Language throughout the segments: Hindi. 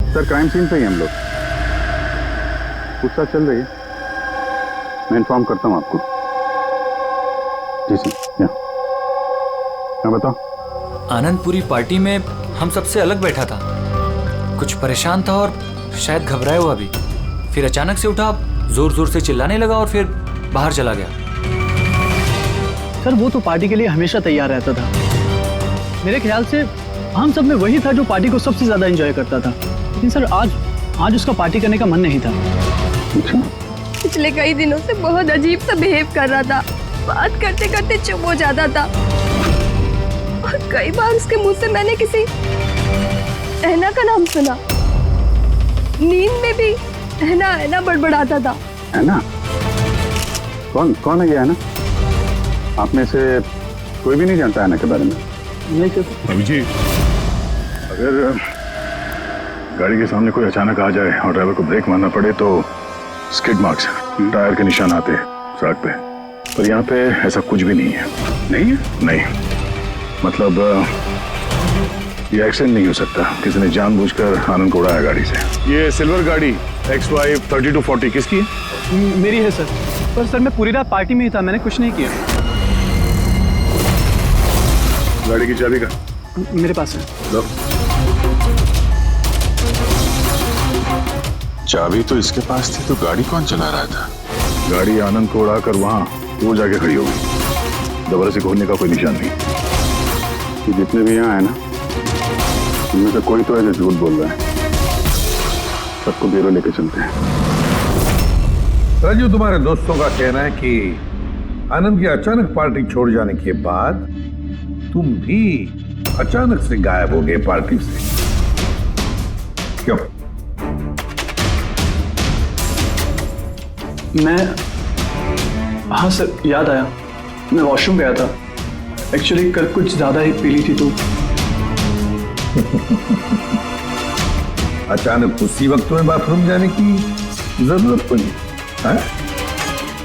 सर क्राइम सीन पे ही हम लोग, पूछताछ चल रही है, मैं इन्फॉर्म करता हूँ आपको। जी सर। हाँ बताओ। आनंद पूरी पार्टी में हम सबसे अलग बैठा था, कुछ परेशान था और शायद घबराया हुआ भी। फिर अचानक से उठा, जोर जोर से चिल्लाने लगा और फिर बाहर चला गया। सर वो तो पार्टी के लिए हमेशा तैयार रहता था। मेरे ख्याल से हम सब में वही था जो पार्टी को सबसे ज्यादा एंजॉय करता था। लेकिन सर आज उसका पार्टी करने का मन नहीं था। पिछले कई दिनों से बहुत अजीब सा बिहेव कर रहा था, बात करते करते चुप हो जाता था और कई बार उसके मुंह से मैंने किसी ऐना का नाम सुना। नींद में भी ऐना ऐना बड़बड़ाता था। ऐना? कौन है ये ऐना? आप में से कोई भी नहीं जानता ऐना के बारे में? नहीं सर। अभी जी, अगर गाड़ी के सामने कोई अचानक आ जाए और ड्राइवर को ब्रेक मारना पड़े तो स्किड मार्क्स, टायर के निशान आते हैं सड़क पे, पर यहाँ पे ऐसा कुछ भी नहीं है। नहीं है? नहीं, मतलब ये एक्सीडेंट नहीं हो सकता। किसी ने जानबूझकर आनंद को उड़ाया गाड़ी से। ये सिल्वर गाड़ी XY 3240 किसकी है? मेरी है सर। पर सर मैं पूरी रात पार्टी में ही था, मैंने कुछ नहीं किया। गाड़ी की चाबी का? मेरे पास है। लो। चाबी तो इसके पास थी, तो गाड़ी कौन चला रहा था? गाड़ी आनंद को उड़ाकर वहां वो जाके खड़ी हो गई। दोबारा से खोलने का कोई निशान नहीं। तो जितने भी यहाँ है ना, उनमें से कोई तो है जो झूठ बोल रहा है। सबको ब्यूरो लेके चलते हैं। राजू, तुम्हारे दोस्तों का कहना है कि आनंद की अचानक पार्टी छोड़ जाने के बाद तुम भी अचानक से गायब हो गए पार्टी से। क्यों? हाँ सर, याद आया, मैं वॉशरूम गया था। एक्चुअली कल कुछ ज्यादा ही पी ली थी तो। अचानक उसी वक्त तुम्हें बाथरूम जाने की जरूरत पड़ी?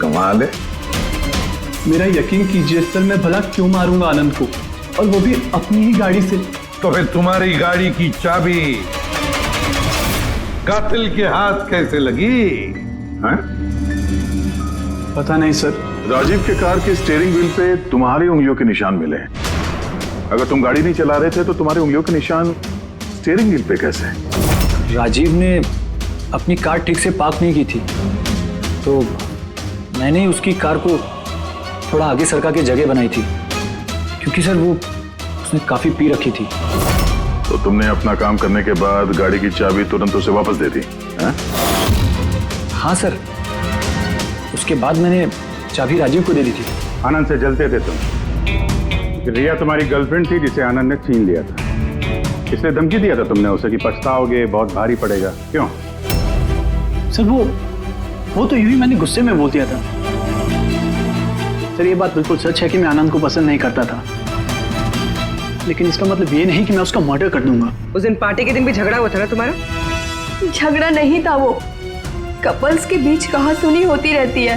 कमाल है। मेरा यकीन कीजिए सर, मैं भला क्यों मारूंगा आनंद को, और वो भी अपनी ही गाड़ी से। तो फिर तुम्हारी गाड़ी की चाबी कातिल के हाथ कैसे लगी? पता नहीं सर। राजीव के कार के स्टीयरिंग व्हील पे तुम्हारी उंगलियों के निशान मिले। अगर तुम गाड़ी नहीं चला रहे थे तो तुम्हारी उंगलियों के निशान स्टीयरिंग व्हील पे कैसे? राजीव ने अपनी कार ठीक से पार्क नहीं की थी, तो मैंने ही उसकी कार को थोड़ा आगे सरका के जगह बनाई थी, क्योंकि सर वो उसने काफी पी रखी थी। तो तुमने अपना काम करने के बाद गाड़ी की चाबी तुरंत उसे वापस दे दी? हाँ सर, उसके बाद मैंने चाबी राजीव को दे दी थी। आनंद से जलते थे तुम। रिया तुम्हारी गर्लफ्रेंड थी जिसे आनंद ने छीन लिया था, इसलिए धमकी दिया था तुमने उसे कि पछताओगे, बहुत भारी पड़ेगा। क्यों? सर वो तो यूं ही मैंने गुस्से में बोल दिया था। सर ये बात बिल्कुल सच है कि मैं आनंद को पसंद नहीं करता था, लेकिन इसका मतलब ये नहीं कि मैं उसका मर्डर कर दूंगा। उस दिन पार्टी के दिन भी झगड़ा हुआ था ना तुम्हारा? झगड़ा नहीं था वो, कपल्स के बीच कहासुनी होती रहती है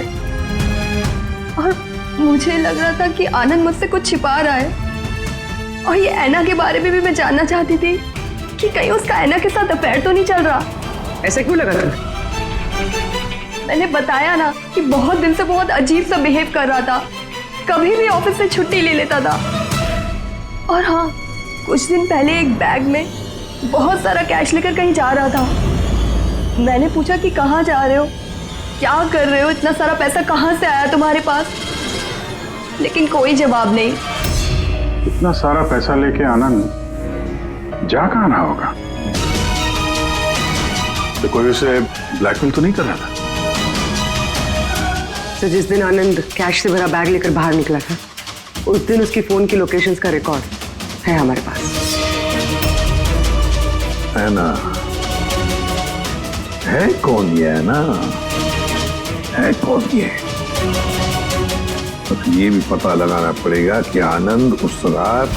और मुझे लग रहा था कि आनंद मुझसे कुछ छिपा रहा है। और ये ऐना के बारे में भी मैं जानना चाहती थी कि कहीं उसका ऐना के साथ अफेयर तो नहीं चल रहा। ऐसा क्यों लगा था? मैंने बताया ना कि बहुत दिन से बहुत अजीब सा बिहेव कर रहा था, कभी भी ऑफिस से छुट्टी ले लेता था। और हाँ, कुछ दिन पहले एक बैग में बहुत सारा कैश लेकर कहीं जा रहा था। मैंने पूछा कि कहाँ जा रहे हो, क्या कर रहे हो, इतना सारा पैसा कहाँ से आया तुम्हारे पास? लेकिन कोई जवाब नहीं। इतना सारा पैसा लेके आनंद जा कहाँ रहा होगा? तो कोई उसे ब्लैकमेल तो नहीं कर रहा था? तो जिस दिन आनंद कैश से भरा बैग लेकर बाहर निकला था, उस दिन उसकी फोन की लोकेशंस का रिकॉर्ड है हमारे पास। है ना? है कौन ये? है ना? है कौन ये? तो ये भी पता लगाना पड़ेगा कि आनंद उस रात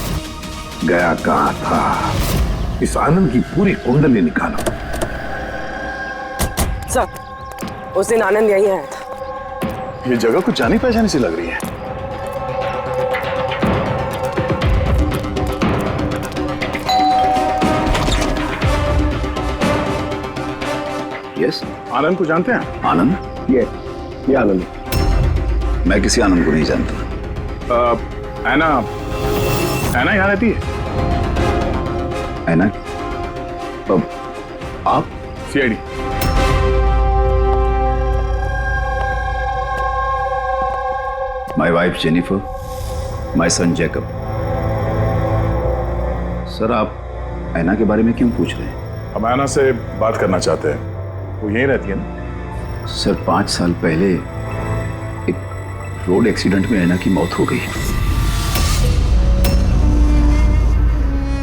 गया कहां था। इस आनंद की पूरी कुंडली निकालो। सर, उस दिन आनंद यहीं आया था। ये जगह कुछ जानी पहचानी सी लग रही है। यस आनंद को जानते हैं? आनंद? ये आनंद। मैं किसी आनंद को नहीं जानता। ऐना ऐना यहाँ रहती है? है ना? अब आप? CID. My wife Jennifer, my son Jacob. Sir आप ऐना के बारे में क्यों पूछ रहे हैं? हम ऐना से बात करना चाहते हैं। वो यहीं रहती है ना? सर 5 साल पहले एक रोड एक्सीडेंट में ऐना की मौत हो गई।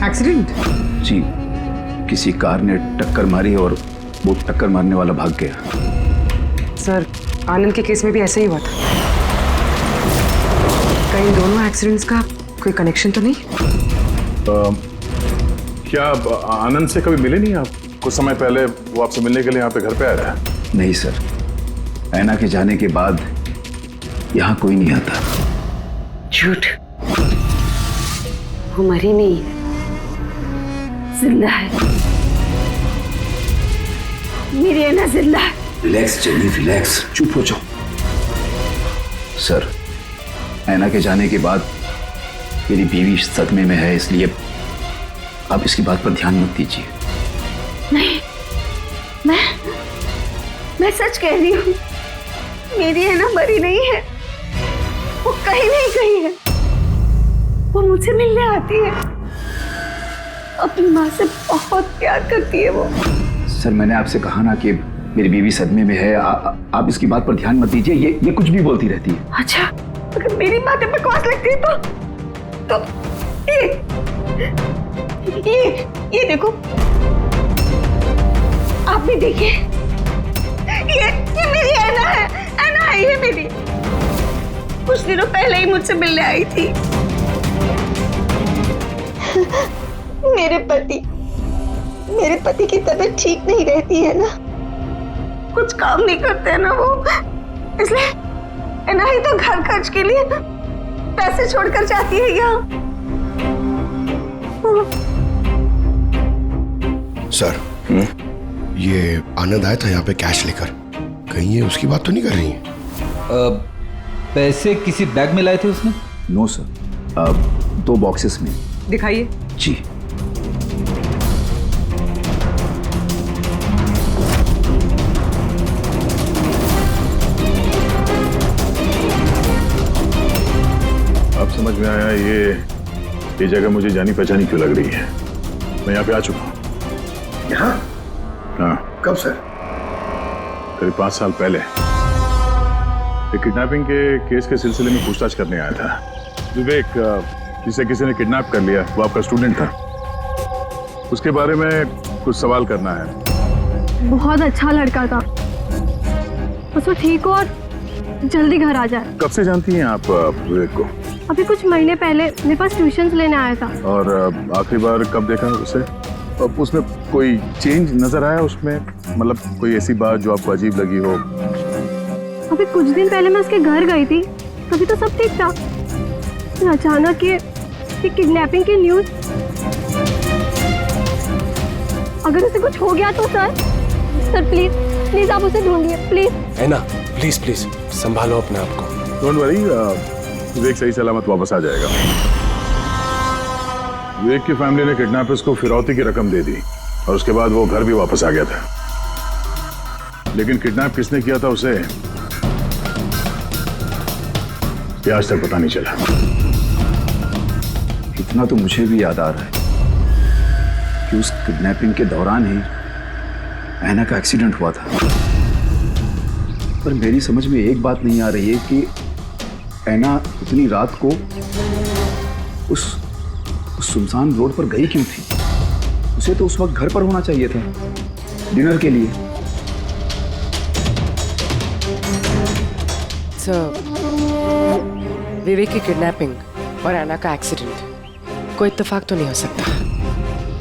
एक्सीडेंट? जी, किसी कार ने टक्कर मारी और वो टक्कर मारने वाला भाग गया। सर आनंद के केस में भी ऐसा ही हुआ था। कहीं दोनों एक्सीडेंट्स का कोई कनेक्शन तो नहीं? क्या आप आनंद से कभी मिले नहीं आप? कुछ समय पहले वो आपसे मिलने के लिए यहाँ पे घर पे आया था। नहीं सर, ऐना के जाने के बाद यहाँ कोई नहीं आता। झूठ, वो मरी नहीं है, जिंदा है। मेरी ऐना जिंदा है। रिलैक्स जेनी, रिलैक्स, चुप हो जाओ। सर ऐना के जाने के बाद मेरी बीवी सदमे में है, इसलिए आप इसकी बात पर ध्यान मत दीजिए। नहीं, मैं सच कह रही हूँ, मेरी ऐना मरी नहीं है, वो कहीं नहीं गई है। वो मुझसे मिलने आती है, अपनी माँ से बहुत प्यार करती है वो। सर मैंने आपसे कहा ना कि मेरी बीवी सदमे में है, आप इसकी बात पर ध्यान मत दीजिए। ये कुछ भी बोलती रहती है। अच्छा, अगर मेरी बातें बकवास लगती है तो ये देखो, आप भी देखिए, ये मेरी ऐना है ये मेरी। कुछ दिनों पहले ही मुझसे मिलने आई थी। मेरे पति की तबीयत ठीक नहीं रहती है ना, कुछ काम नहीं करते हैं ना वो, इसलिए ऐना ही तो घर खर्च के लिए पैसे छोड़कर जाती है यहाँ। सर, ये आनंद आया था यहाँ पे कैश लेकर, कहीं ये उसकी बात तो नहीं कर रही है? पैसे किसी बैग में लाए थे उसने? नो सर, 2 बॉक्सेस में। दिखाइए। जी। अब समझ में आया ये जगह मुझे जानी पहचानी क्यों लग रही है। मैं यहाँ पे आ चुका हूँ। यहाँ? हाँ। कब सर? करीब 5 साल पहले एक किडनैपिंग के केस के सिलसिले में पूछताछ करने आया था। विवेक, जिसे किसी ने किडनैप कर लिया, वो आपका स्टूडेंट था। उसके बारे में कुछ सवाल करना है। बहुत अच्छा लड़का था, बस वो ठीक हो और जल्दी घर आ जाए। कब से जानती हैं आप विवेक को? अभी कुछ महीने पहले मेरे पास ट्यूशन्स लेने आया था। और आखिरी बार कब देखा उसे? उसमें कोई चेंज नजर आया उसमें? मतलब कोई ऐसी बात जो आपको अजीब लगी हो? अभी कुछ दिन पहले मैं उसके घर गई थी, तभी तो सब ठीक था। फिर अचानक ये किडनैपिंग की न्यूज। अगर उसे कुछ हो गया तो सर प्लीज आप उसे ढूंढिए प्लीज। है ना, प्लीज संभालो अपने आप को। डोंट वरी, विवेक सही सलामत वापस आ जाएगा। विवेक की फैमिली ने किडनैपर्स को फिरौती की रकम दे दी और उसके बाद वो घर भी वापस आ गया था। लेकिन किडनैप किसने किया था उसे ये आज तक पता नहीं चला। इतना तो मुझे भी याद आ रहा है कि उस किडनैपिंग के दौरान ही ऐना का एक्सीडेंट हुआ था। पर मेरी समझ में एक बात नहीं आ रही है कि ऐना इतनी रात को उस सुनसान रोड पर गई क्यों थी? उसे तो उस वक्त घर पर होना चाहिए था, डिनर के लिए। विवेक की किडनैपिंग और ऐना का एक्सीडेंट कोई इत्तेफाक तो नहीं हो सकता,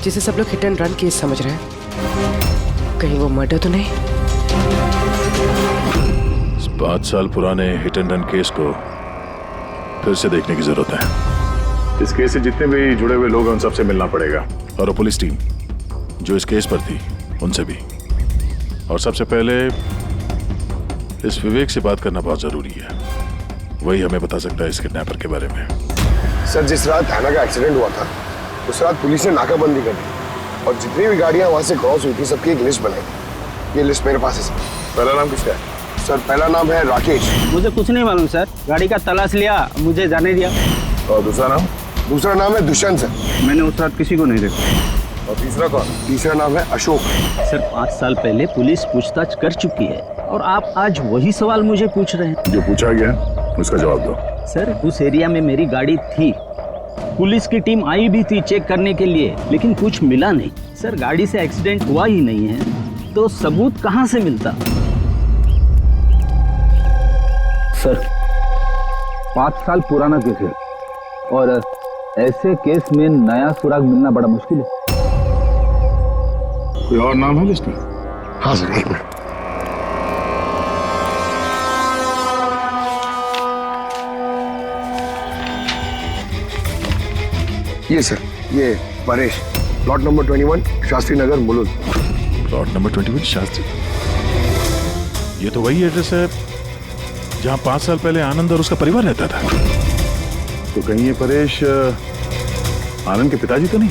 जिसे सब लोग हिट एंड रन केस समझ रहे हैं। कहीं वो मर्डर तो नहीं? इस 5 साल पुराने हिट एंड रन केस को फिर से देखने की जरूरत है। इस केस से जितने भी जुड़े हुए लोग हैं उन सबसे मिलना पड़ेगा, और पुलिस टीम जो इस केस पर थी उनसे भी। और सबसे पहले इस विवेक से बात करना बहुत जरूरी है। वही हमें बता सकता है इस किडनैपर के बारे में। सर, जिस रात आना का एक्सीडेंट हुआ था उस रात पुलिस ने नाकाबंदी कर दी और जितनी भी गाड़ियां वहां से क्रॉस हुई थी सबकी एक लिस्ट बनाई। ये लिस्ट मेरे पास है सर। पहला नाम किसका है? सर, पहला नाम है राकेश। मुझे कुछ नहीं मालूम सर, गाड़ी का तलाश लिया, मुझे जाने दिया। और दूसरा नाम? दूसरा नाम है दुष्यंत सर। मैंने उस रात किसी को नहीं देखा। और तीसरा कौन? तीसरा नाम है अशोक। सर 5 साल पहले पुलिस पूछताछ कर चुकी है और आप आज वही सवाल मुझे पूछ रहे हैं। जो पूछा गया उसका जवाब दो। सर उस एरिया में मेरी गाड़ी थी, पुलिस की टीम आई भी थी चेक करने के लिए, लेकिन कुछ मिला नहीं। सर गाड़ी से एक्सीडेंट हुआ ही नहीं है तो सबूत कहां से मिलता? सर 5 साल पुराना केस है और ऐसे केस में नया सुराग मिलना बड़ा मुश्किल है। कोई और नाम है लिस्ट में? हाँ सर, एक मिनट। ये सर, ये Paresh, plot number 21 Shastri Nagar Mulund. Plot number 21 Shastri. ये तो वही एड्रेस है जहां 5 साल पहले आनंद और उसका परिवार रहता था। तो कहीं ये परेश आनंद के पिताजी तो नहीं?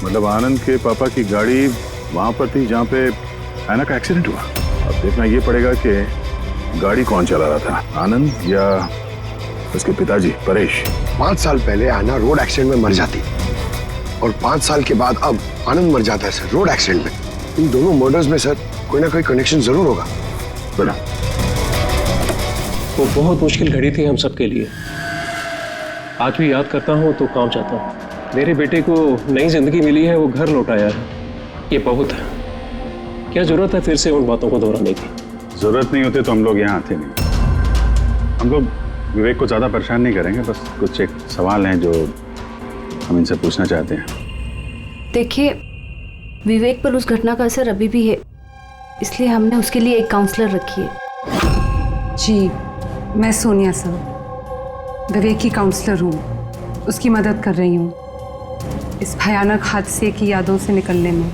मतलब आनंद के पापा की गाड़ी वहां पर थी जहां पे ऐना का एक्सीडेंट हुआ। अब देखना ये पड़ेगा कि गाड़ी कौन चला रहा था, आनंद या उसके पिताजी परेश। 5 साल पहले आना रोड एक्सीडेंट में मर जाती और 5 साल के बाद अब आनंद मर जाता है सर रोड एक्सीडेंट में। इन दोनों मर्डर्स में सर कोई ना कोई कनेक्शन जरूर होगा। बोला वो बहुत मुश्किल घड़ी थी हम सबके लिए। आज भी याद करता हूँ तो काम चाहता हूँ। मेरे बेटे को नई जिंदगी मिली है, वो घर लौटाया है, ये बहुत है। क्या जरूरत है फिर से उन बातों को दोहराने की? जरूरत नहीं होती तो हम लोग यहाँ आते नहीं। हम लोग विवेक को ज्यादा परेशान नहीं करेंगे, बस कुछ एक सवाल हैं जो हम इनसे पूछना चाहते हैं। देखिए, विवेक पर उस घटना का असर अभी भी है, इसलिए हमने उसके लिए एक काउंसलर रखी है। जी, मैं सोनिया सर, विवेक की काउंसलर हूँ, उसकी मदद कर रही हूँ इस भयानक हादसे की यादों से निकलने में।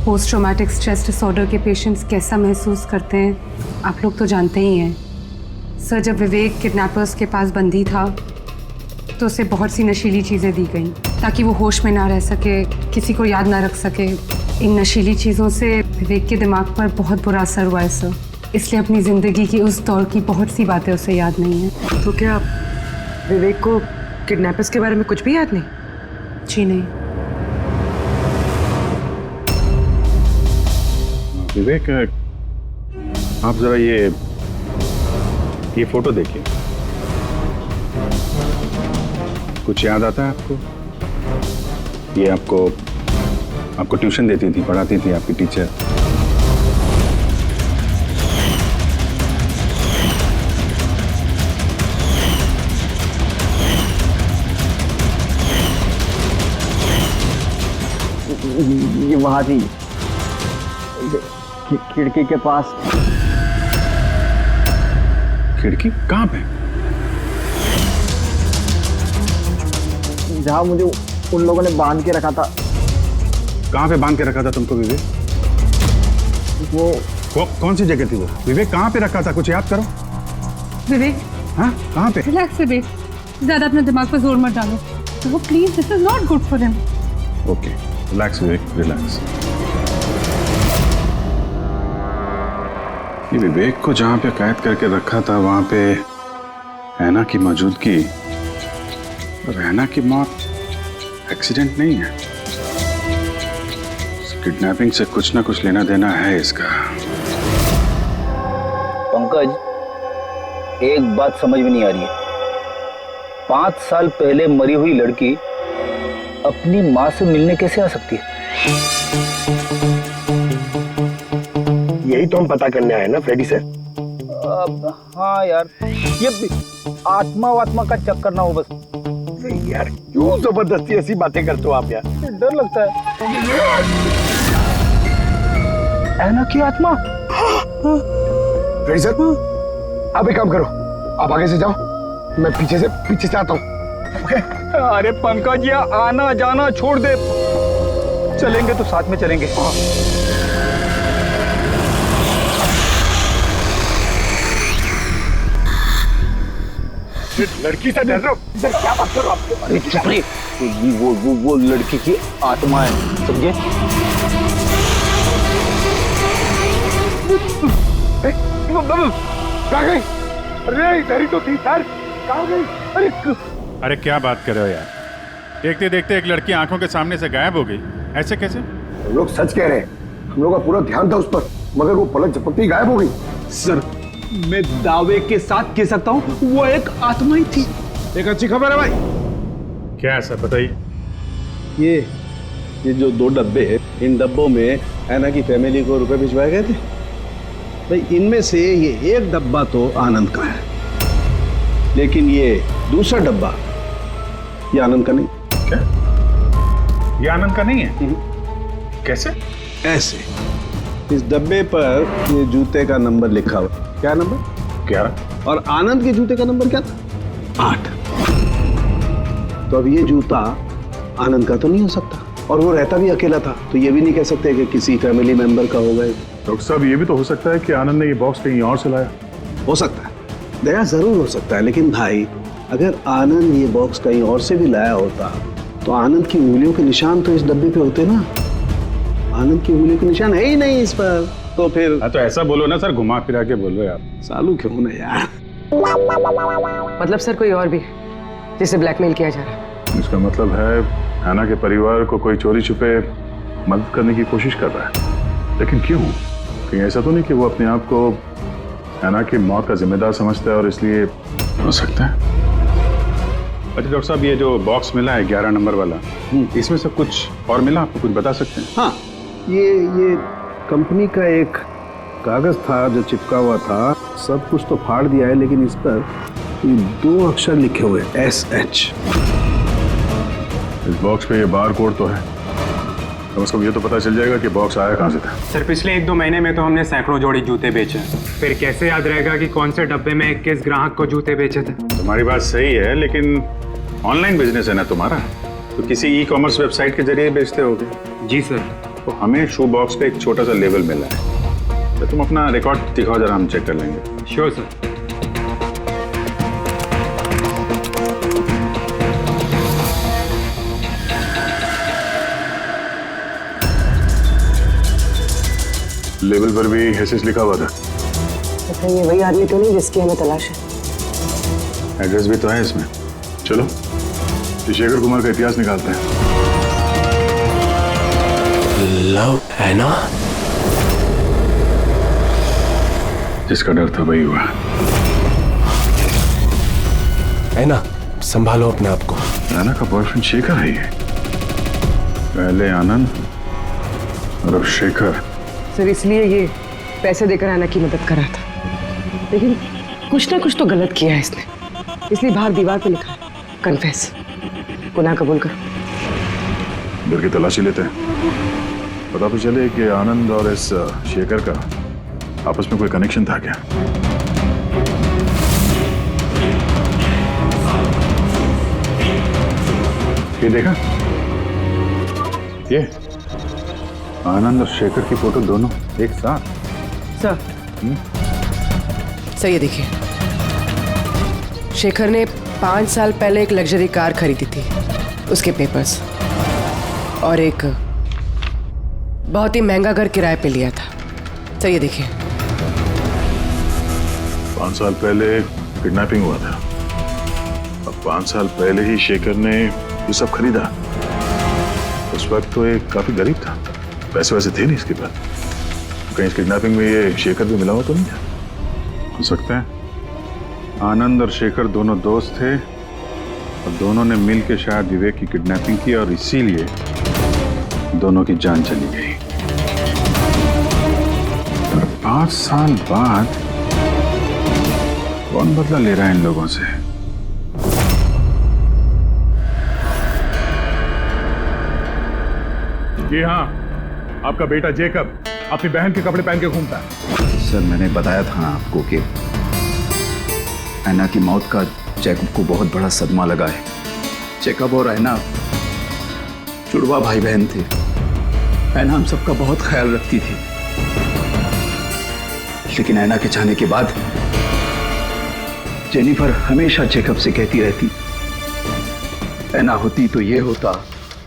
पोस्ट ट्रॉमेटिक स्ट्रेस डिसऑर्डर के पेशेंट्स कैसा महसूस करते हैं आप लोग तो जानते ही हैं। सर, जब विवेक किडनैपर्स के पास बंदी था तो उसे बहुत सी नशीली चीज़ें दी गई ताकि वो होश में ना रह सके, किसी को याद ना रख सके। इन नशीली चीज़ों से विवेक के दिमाग पर बहुत बुरा असर हुआ है सर, इसलिए अपनी ज़िंदगी की उस दौर की बहुत सी बातें उसे याद नहीं है। तो क्या विवेक को किडनैपर्स के बारे में कुछ भी याद नहीं? जी नहीं। विवेक, आप जरा ये फोटो देखिए, कुछ याद आता है आपको? ये आपको ट्यूशन देती थी, पढ़ाती थी आपकी टीचर। ये वहां थी खिड़की के पास। खिड़की कहाँ पे? जहाँ मुझे उन लोगों ने बांध के रखा था। कहाँ पे बांध के रखा था तुमको विवेक? वो कौन सी जगह थी वो? विवेक कहाँ पे रखा था, कुछ याद करो। विवेक, हाँ कहाँ पे? रिलैक्स विवेक, ज्यादा अपने दिमाग पर जोर मत डालो। तो वो please, this is not good for him. Okay, relax Vivek, relax. ये विवेक को जहाँ पे कैद करके रखा था वहां पे ऐना की मौजूदगी और ऐना की मौत एक्सीडेंट नहीं है। किडनैपिंग से कुछ ना कुछ लेना देना है इसका। पंकज, एक बात समझ में नहीं आ रही है। 5 साल पहले मरी हुई लड़की अपनी माँ से मिलने कैसे आ सकती है? यही तो हम पता करने आए ना फ्रेडी से। हाँ यार, ये आत्मा का चक्कर ना हो बस। यार क्यों जबरदस्ती ऐसी बातें करते हो आप यार? डर लगता है। ऐना की आत्मा? फ्रेडी सर, आप एक काम करो, आप आगे से जाओ, मैं पीछे से आता हूँ। अरे पंकज, ये आना जाना छोड़ दे, चलेंगे तो साथ में चलेंगे। लड़की से डर रहे हो? सर क्या बात कर रहे हो आप? अरे चुप रही। वो लड़की की आत्मा है, समझे? कहाँ गई? अरे इधर ही तो थी सर, कहाँ गई? अरे क्या बात कर रहे हो यार? देखते देखते एक लड़की आंखों के सामने से गायब हो गई, ऐसे कैसे? हम लोग सच कह रहे हैं, हम लोग का पूरा ध्यान था उस पर, मगर वो पलक झपकते ही गायब हो गई। सर मैं दावे के साथ कह सकता हूँ वो एक आत्मा ही थी। एक अच्छी खबर है भाई। क्या है सर, बताइए। ये जो 2 डब्बे हैं, इन डब्बों में ऐना की फैमिली को रुपए भिजवाए गए थे भाई। इनमें से ये एक डब्बा तो आनंद का है, लेकिन ये दूसरा डब्बा ये आनंद का नहीं। क्या? ये आनंद का नहीं है? कैसे? ऐसे इस डब्बे पर ये जूते का नंबर लिखा हुआ। क्या नंबर? 11। और आनंद के जूते का नंबर क्या था? 8। तो अब ये जूता आनंद का तो नहीं हो सकता, और वो रहता भी अकेला था, तो ये भी नहीं कह सकते कि किसी फैमिली मेंबर का होगा। डॉक्टर साहब, ये भी तो हो सकता है कि आनंद ने ये बॉक्स कहीं और से लाया। हो सकता है, दया जरूर हो सकता है, लेकिन भाई अगर आनंद ये बॉक्स कहीं और से भी लाया होता तो आनंद की उंगलियों के निशान तो इस डब्बे पे होते ना। आनंद की उंगलियों के निशान है ही नहीं इस पर, तो फिर। तो ऐसा बोलो ना सर, घुमा फिरा के बोलो यार। सालू क्यों ना यार। मतलब सर कोई और भी जिसे ब्लैकमेल किया जा रहा है? इसका मतलब है ऐना के परिवार को कोई चोरी छुपे मदद करने की कोशिश कर रहा है, लेकिन क्यों? कहीं ऐसा तो नहीं कि वो अपने आप को ऐना की मौत का जिम्मेदार समझता है और इसलिए? हो सकता है। अच्छा डॉक्टर साहब, ये जो बॉक्स मिला है 11 नंबर वाला, इसमें से कुछ और मिला? आपको कुछ बता सकते हैं? हाँ, ये कंपनी का एक कागज था जो चिपका हुआ था। सब कुछ तो फाड़ दिया है, लेकिन इस पर 2 अक्षर लिखे हुए SH। इस बॉक्स पे ये बार कोड तो है, तो उसको ये तो पता चल जाएगा कि बॉक्स आया कहाँ से था। सर पिछले 1-2 महीने में तो हमने सैकड़ों जोड़ी जूते बेचे, फिर कैसे याद रहेगा कि कौन से डब्बे में किस ग्राहक को जूते बेचे थे? तुम्हारी बात सही है, लेकिन ऑनलाइन बिजनेस है ना तुम्हारा, तो किसी ई-कॉमर्स वेबसाइट के जरिए बेचते होगे। जी सर। तो हमें शू बॉक्स पे एक छोटा सा लेबल मिला है, तो तुम अपना रिकॉर्ड दिखाओ जरा, हम चेक कर लेंगे। Sure sir. लेबल पर भी एसएस लिखा हुआ था। तो ये वही आदमी तो नहीं जिसकी हमें तलाश है? एड्रेस भी तो है इसमें। चलो शेखर कुमार का इतिहास निकालते हैं। लव ऐना? जिसका डर था वही हुआ। ऐना, संभालो अपने आप को। ऐना का बॉयफ्रेंड शेखर है ये। पहले आनंद और अब शेखर। सर इसलिए ये पैसे देकर ऐना की मदद कर रहा था, लेकिन कुछ ना कुछ तो गलत किया है इसने, इसलिए बाहर दीवार पे लिखा है कन्फेस, गुनाह कबूल करो। घर की तलाशी लेते हैं, पता तो चले कि आनंद और इस शेखर का आपस में कोई कनेक्शन था क्या। ये देखा, ये आनंद और शेखर की फोटो दोनों एक साथ। सर सर ये देखिए, शेखर ने 5 साल पहले एक लग्जरी कार खरीदी थी, उसके पेपर्स, और एक बहुत ही महंगा घर किराए पे लिया था। सर ये देखिए, 5 साल पहले किडनैपिंग हुआ था, अब 5 साल पहले ही शेखर ने ये सब खरीदा। उस वक्त तो एक काफी गरीब था, पैसे वैसे थे नहीं इसके पास। कहीं इस किडनैपिंग में ये शेखर भी मिला हो तो नहीं था? हो सकता है आनंद और शेखर दोनों दोस्त थे और दोनों ने मिल के शायद विवेक की किडनैपिंग की और इसीलिए दोनों की जान चली गई। और 5 साल बाद कौन बदला ले रहा है इन लोगों से? जी हाँ, आपका बेटा जेकब अपनी बहन के कपड़े पहन के घूमता है। सर मैंने बताया था ना आपको कि ऐना की मौत का जैकब को बहुत बड़ा सदमा लगा है। जैकब और ऐना जुड़वा भाई बहन थे। ऐना हम सबका बहुत ख्याल रखती थी, लेकिन ऐना के जाने के बाद जेनिफर हमेशा जेकब से कहती रहती, ऐना होती तो ये होता,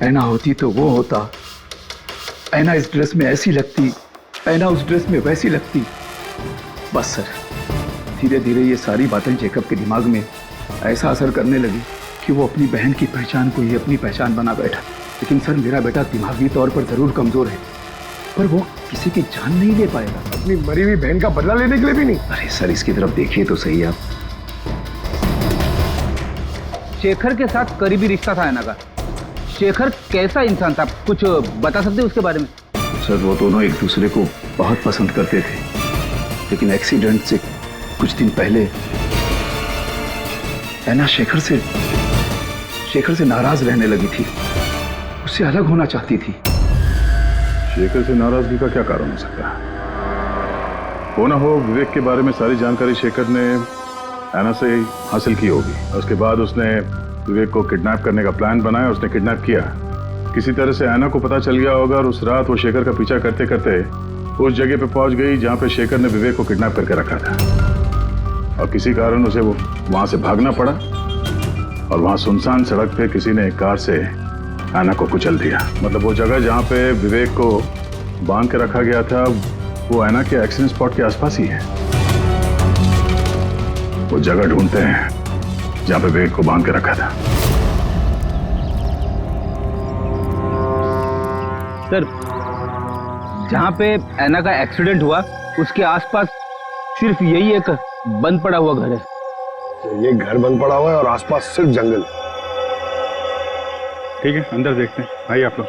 ऐना होती तो वो होता, ऐना इस ड्रेस में ऐसी लगती, ऐना उस ड्रेस में वैसी लगती। बस सर, धीरे धीरे ये सारी बातें जेकब के दिमाग में ऐसा असर करने लगी कि वो अपनी बहन की पहचान को ही अपनी पहचान बना बैठा। लेकिन सर, मेरा बेटा दिमागी तौर पर जरूर कमजोर है, पर वो किसी की जान नहीं ले पाएगा। अपनी मरी हुई बहन का बदला लेने के लिए भी नहीं। अरे सर, इसकी तरफ देखिए तो सही आप। शेखर के साथ करीबी रिश्ता था ऐना का। शेखर कैसा इंसान था, कुछ बता सकते हैं उसके बारे में? सर, वो दोनों एक दूसरे को बहुत पसंद करते थे, लेकिन एक्सीडेंट से कुछ दिन पहले ऐना शेखर से नाराज रहने लगी थी, उससे अलग होना चाहती थी। शेखर से नाराजगी का क्या कारण हो सकता है? हो ना हो, विवेक के बारे में सारी जानकारी शेखर ने ऐना से हासिल की होगी। उसके बाद उसने विवेक को किडनैप करने का प्लान बनाया, उसने किडनैप किया। किसी तरह से ऐना को पता चल गया होगा और उस रात वो शेखर का पीछा करते करते उस जगह पे पहुंच गई जहां पे शेखर ने विवेक को किडनैप करके रखा था, और किसी कारण उसे वो वहां से भागना पड़ा, और वहां सुनसान सड़क पे किसी ने एक कार से ऐना को कुचल दिया। मतलब वो जगह जहां पे विवेक को बांध के रखा गया था वो ऐना के एक्सीडेंट स्पॉट के आसपास ही है। वो जगह ढूंढते हैं जहां पे विवेक को बांध के रखा था। सर, जहाँ पे ऐना का एक्सीडेंट हुआ उसके आसपास सिर्फ यही एक बंद पड़ा हुआ घर है। ये घर बंद पड़ा हुआ है और आसपास सिर्फ जंगल। ठीक है, अंदर देखते हैं। आइए आप लोग।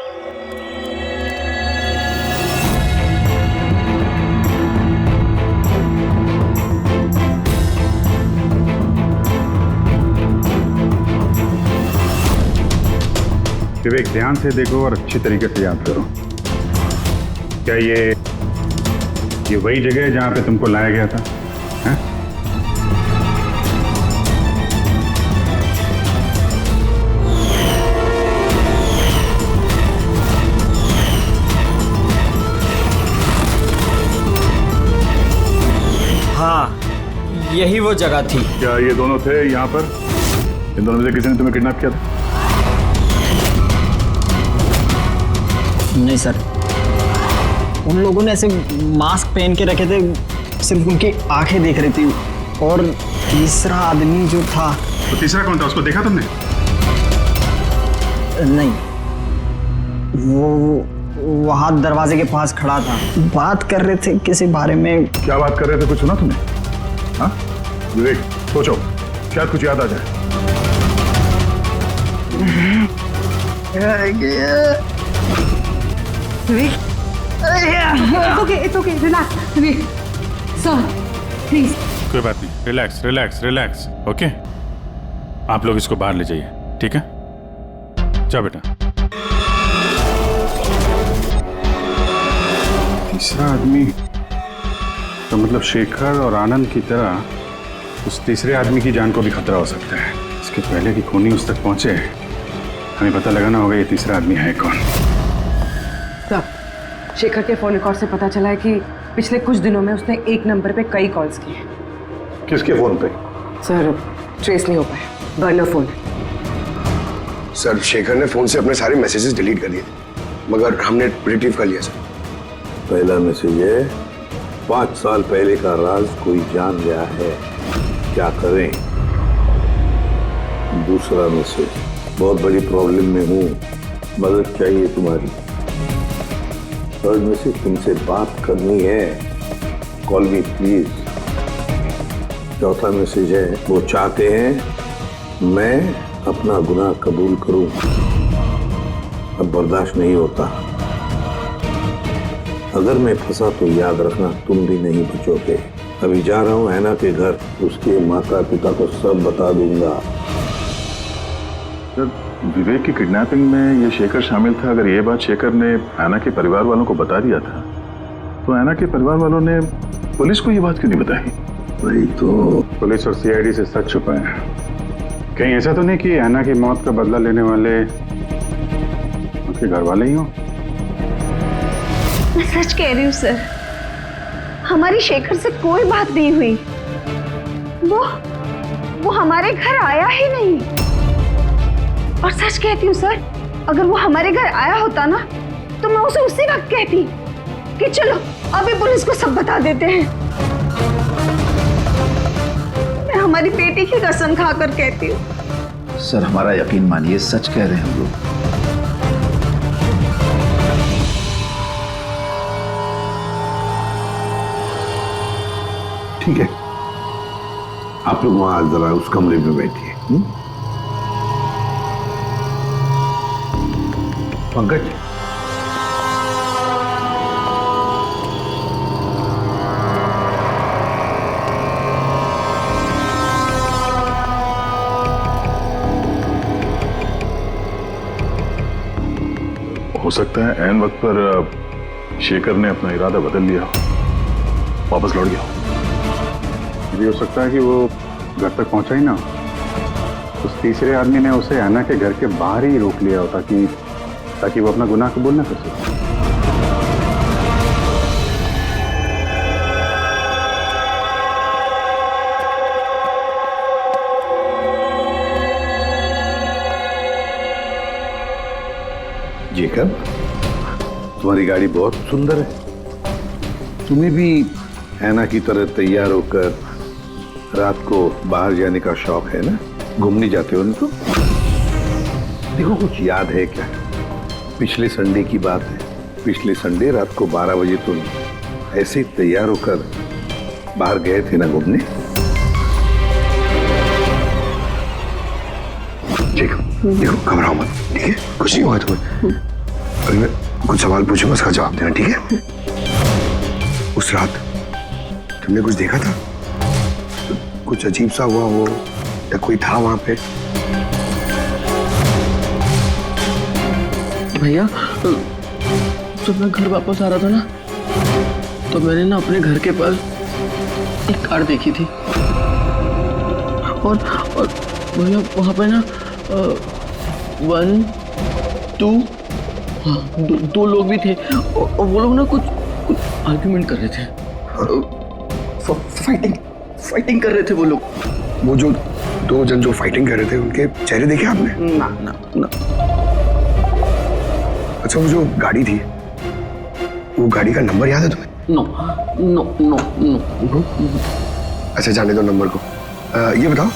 विवेक, ध्यान से देखो और अच्छी तरीके से याद करो। क्या ये वही जगह है जहां पे तुमको लाया गया था? है? हाँ, यही वो जगह थी। क्या ये दोनों थे यहाँ पर? इन दोनों में से किसी ने तुम्हें किडनैप किया था? नहीं सर, उन लोगों ने ऐसे मास्क पहन के रखे थे, सिर्फ उनकी आंखें देख रही थी। और तीसरा आदमी जो था, तो तीसरा कौन था? उसको देखा तुमने? नहीं, वो वहां दरवाजे के पास खड़ा था, बात कर रहे थे किसी बारे में। क्या बात कर रहे थे, कुछ सुना तुमने? हाँ विवेक, सोचो, शायद कुछ याद आ जाए। विवेक, it's okay, relax, Vivek, sir, please. कोई बात नहीं, रिलैक्स रिलैक्स रिलैक्स। ओके, आप लोग इसको बाहर ले जाइए, ठीक है? जा बेटा। तीसरा आदमी तो मतलब शेखर और आनंद की तरह उस तीसरे आदमी की जान को भी खतरा हो सकता है। इसके पहले कि खूनी उस तक पहुंचे, हमें पता लगाना होगा ये तीसरा आदमी है कौन। सर, शेखर के फोन रिकॉर्ड से पता चला है कि पिछले कुछ दिनों में उसने एक नंबर पे कई कॉल्स किए। किसके फोन पे? सर, ट्रेस नहीं हो पाया, बर्नर फोन। सर, शेखर ने फोन से अपने सारे मैसेजेस डिलीट कर दिए थे, मगर हमने रिट्रीव कर लिया सर। पहला मैसेज है, 5 साल पहले का राज कोई जान गया है, क्या करें। दूसरा मैसेज, बहुत बड़ी प्रॉब्लम में हूँ, मदद चाहिए तुम्हारी। थर्ड मैसेज, तुमसे बात करनी है, कॉल मी प्लीज। चौथा मैसेज है, वो चाहते हैं मैं अपना गुनाह कबूल करूं, अब बर्दाश्त नहीं होता। अगर मैं फंसा तो याद रखना तुम भी नहीं बचोगे। अभी जा रहा हूँ ऐना के घर, उसके माता पिता को सब बता दूंगा। विवेक की किडनैपिंग में ये शेखर शामिल था। अगर ये बात शेखर ने ऐना के परिवार वालों को बता दिया था, तो ऐना के परिवार वालों ने पुलिस को ये बात क्यों नहीं बताई? वही तो, पुलिस और सीआईडी से सच छुपाए हैं। कहीं ऐसा तो नहीं कि ऐना की मौत का बदला लेने वाले उसके घर वाले ही हो? मैं सच कह रही हूँ सर, हमारी शेखर से कोई बात नहीं हुई। वो हमारे घर आया ही नहीं। और सच कहती हूँ सर, अगर वो हमारे घर आया होता ना तो मैं उसे उसी वक्त कहती कि चलो अभी पुलिस को सब बता देते हैं। मैं हमारी बेटी की कसम खाकर कहती हूँ। सर हमारा यकीन मानिए, सच कह रहे हैं हम लोग। ठीक है, आप लोग वहां जरा उस कमरे में बैठिए। पंकज, हो सकता है ऐन वक्त पर शेखर ने अपना इरादा बदल लिया, वापस लौट गया। ये भी हो सकता है कि वो घर तक पहुंचा ही ना, उस तीसरे आदमी ने उसे ऐना के घर के बाहर ही रोक लिया हो ताकि वो अपना गुनाह कबूल ना कर सके। जेकब, तुम्हारी गाड़ी बहुत सुंदर है। तुम्हें भी ऐना की तरह तैयार होकर रात को बाहर जाने का शौक है ना? घूमने जाते हो ना तुम? देखो, कुछ याद है क्या? पिछले संडे की बात है। पिछले संडे रात को 12 बजे तुम ऐसे ही तैयार होकर बाहर गए थे ना घूमने? देखो घबराओ मत, ठीक है? कुछ नहीं हुआ तुम्हें। अगर मैं कुछ सवाल पूछूंगा उसका जवाब देना, ठीक है? उस रात तुमने कुछ देखा था? कुछ अजीब सा हुआ हो या कोई था वहां पे? भैया, जब मैं घर वापस आ रहा था ना तो मैंने ना अपने घर के पास एक कार देखी थी और भैया वहां पे ना 1 2 दो लोग भी थे और वो लोग ना कुछ आर्ग्यूमेंट कर रहे थे। फाइटिंग कर रहे थे वो लोग। वो जो 2 जन जो फाइटिंग कर रहे थे उनके चेहरे देखे आपने? ना। अच्छा, वो जो गाड़ी थी, वो गाड़ी का नंबर याद है तुम्हें? नो। अच्छा, जाने दो नंबर को। ये बताओ,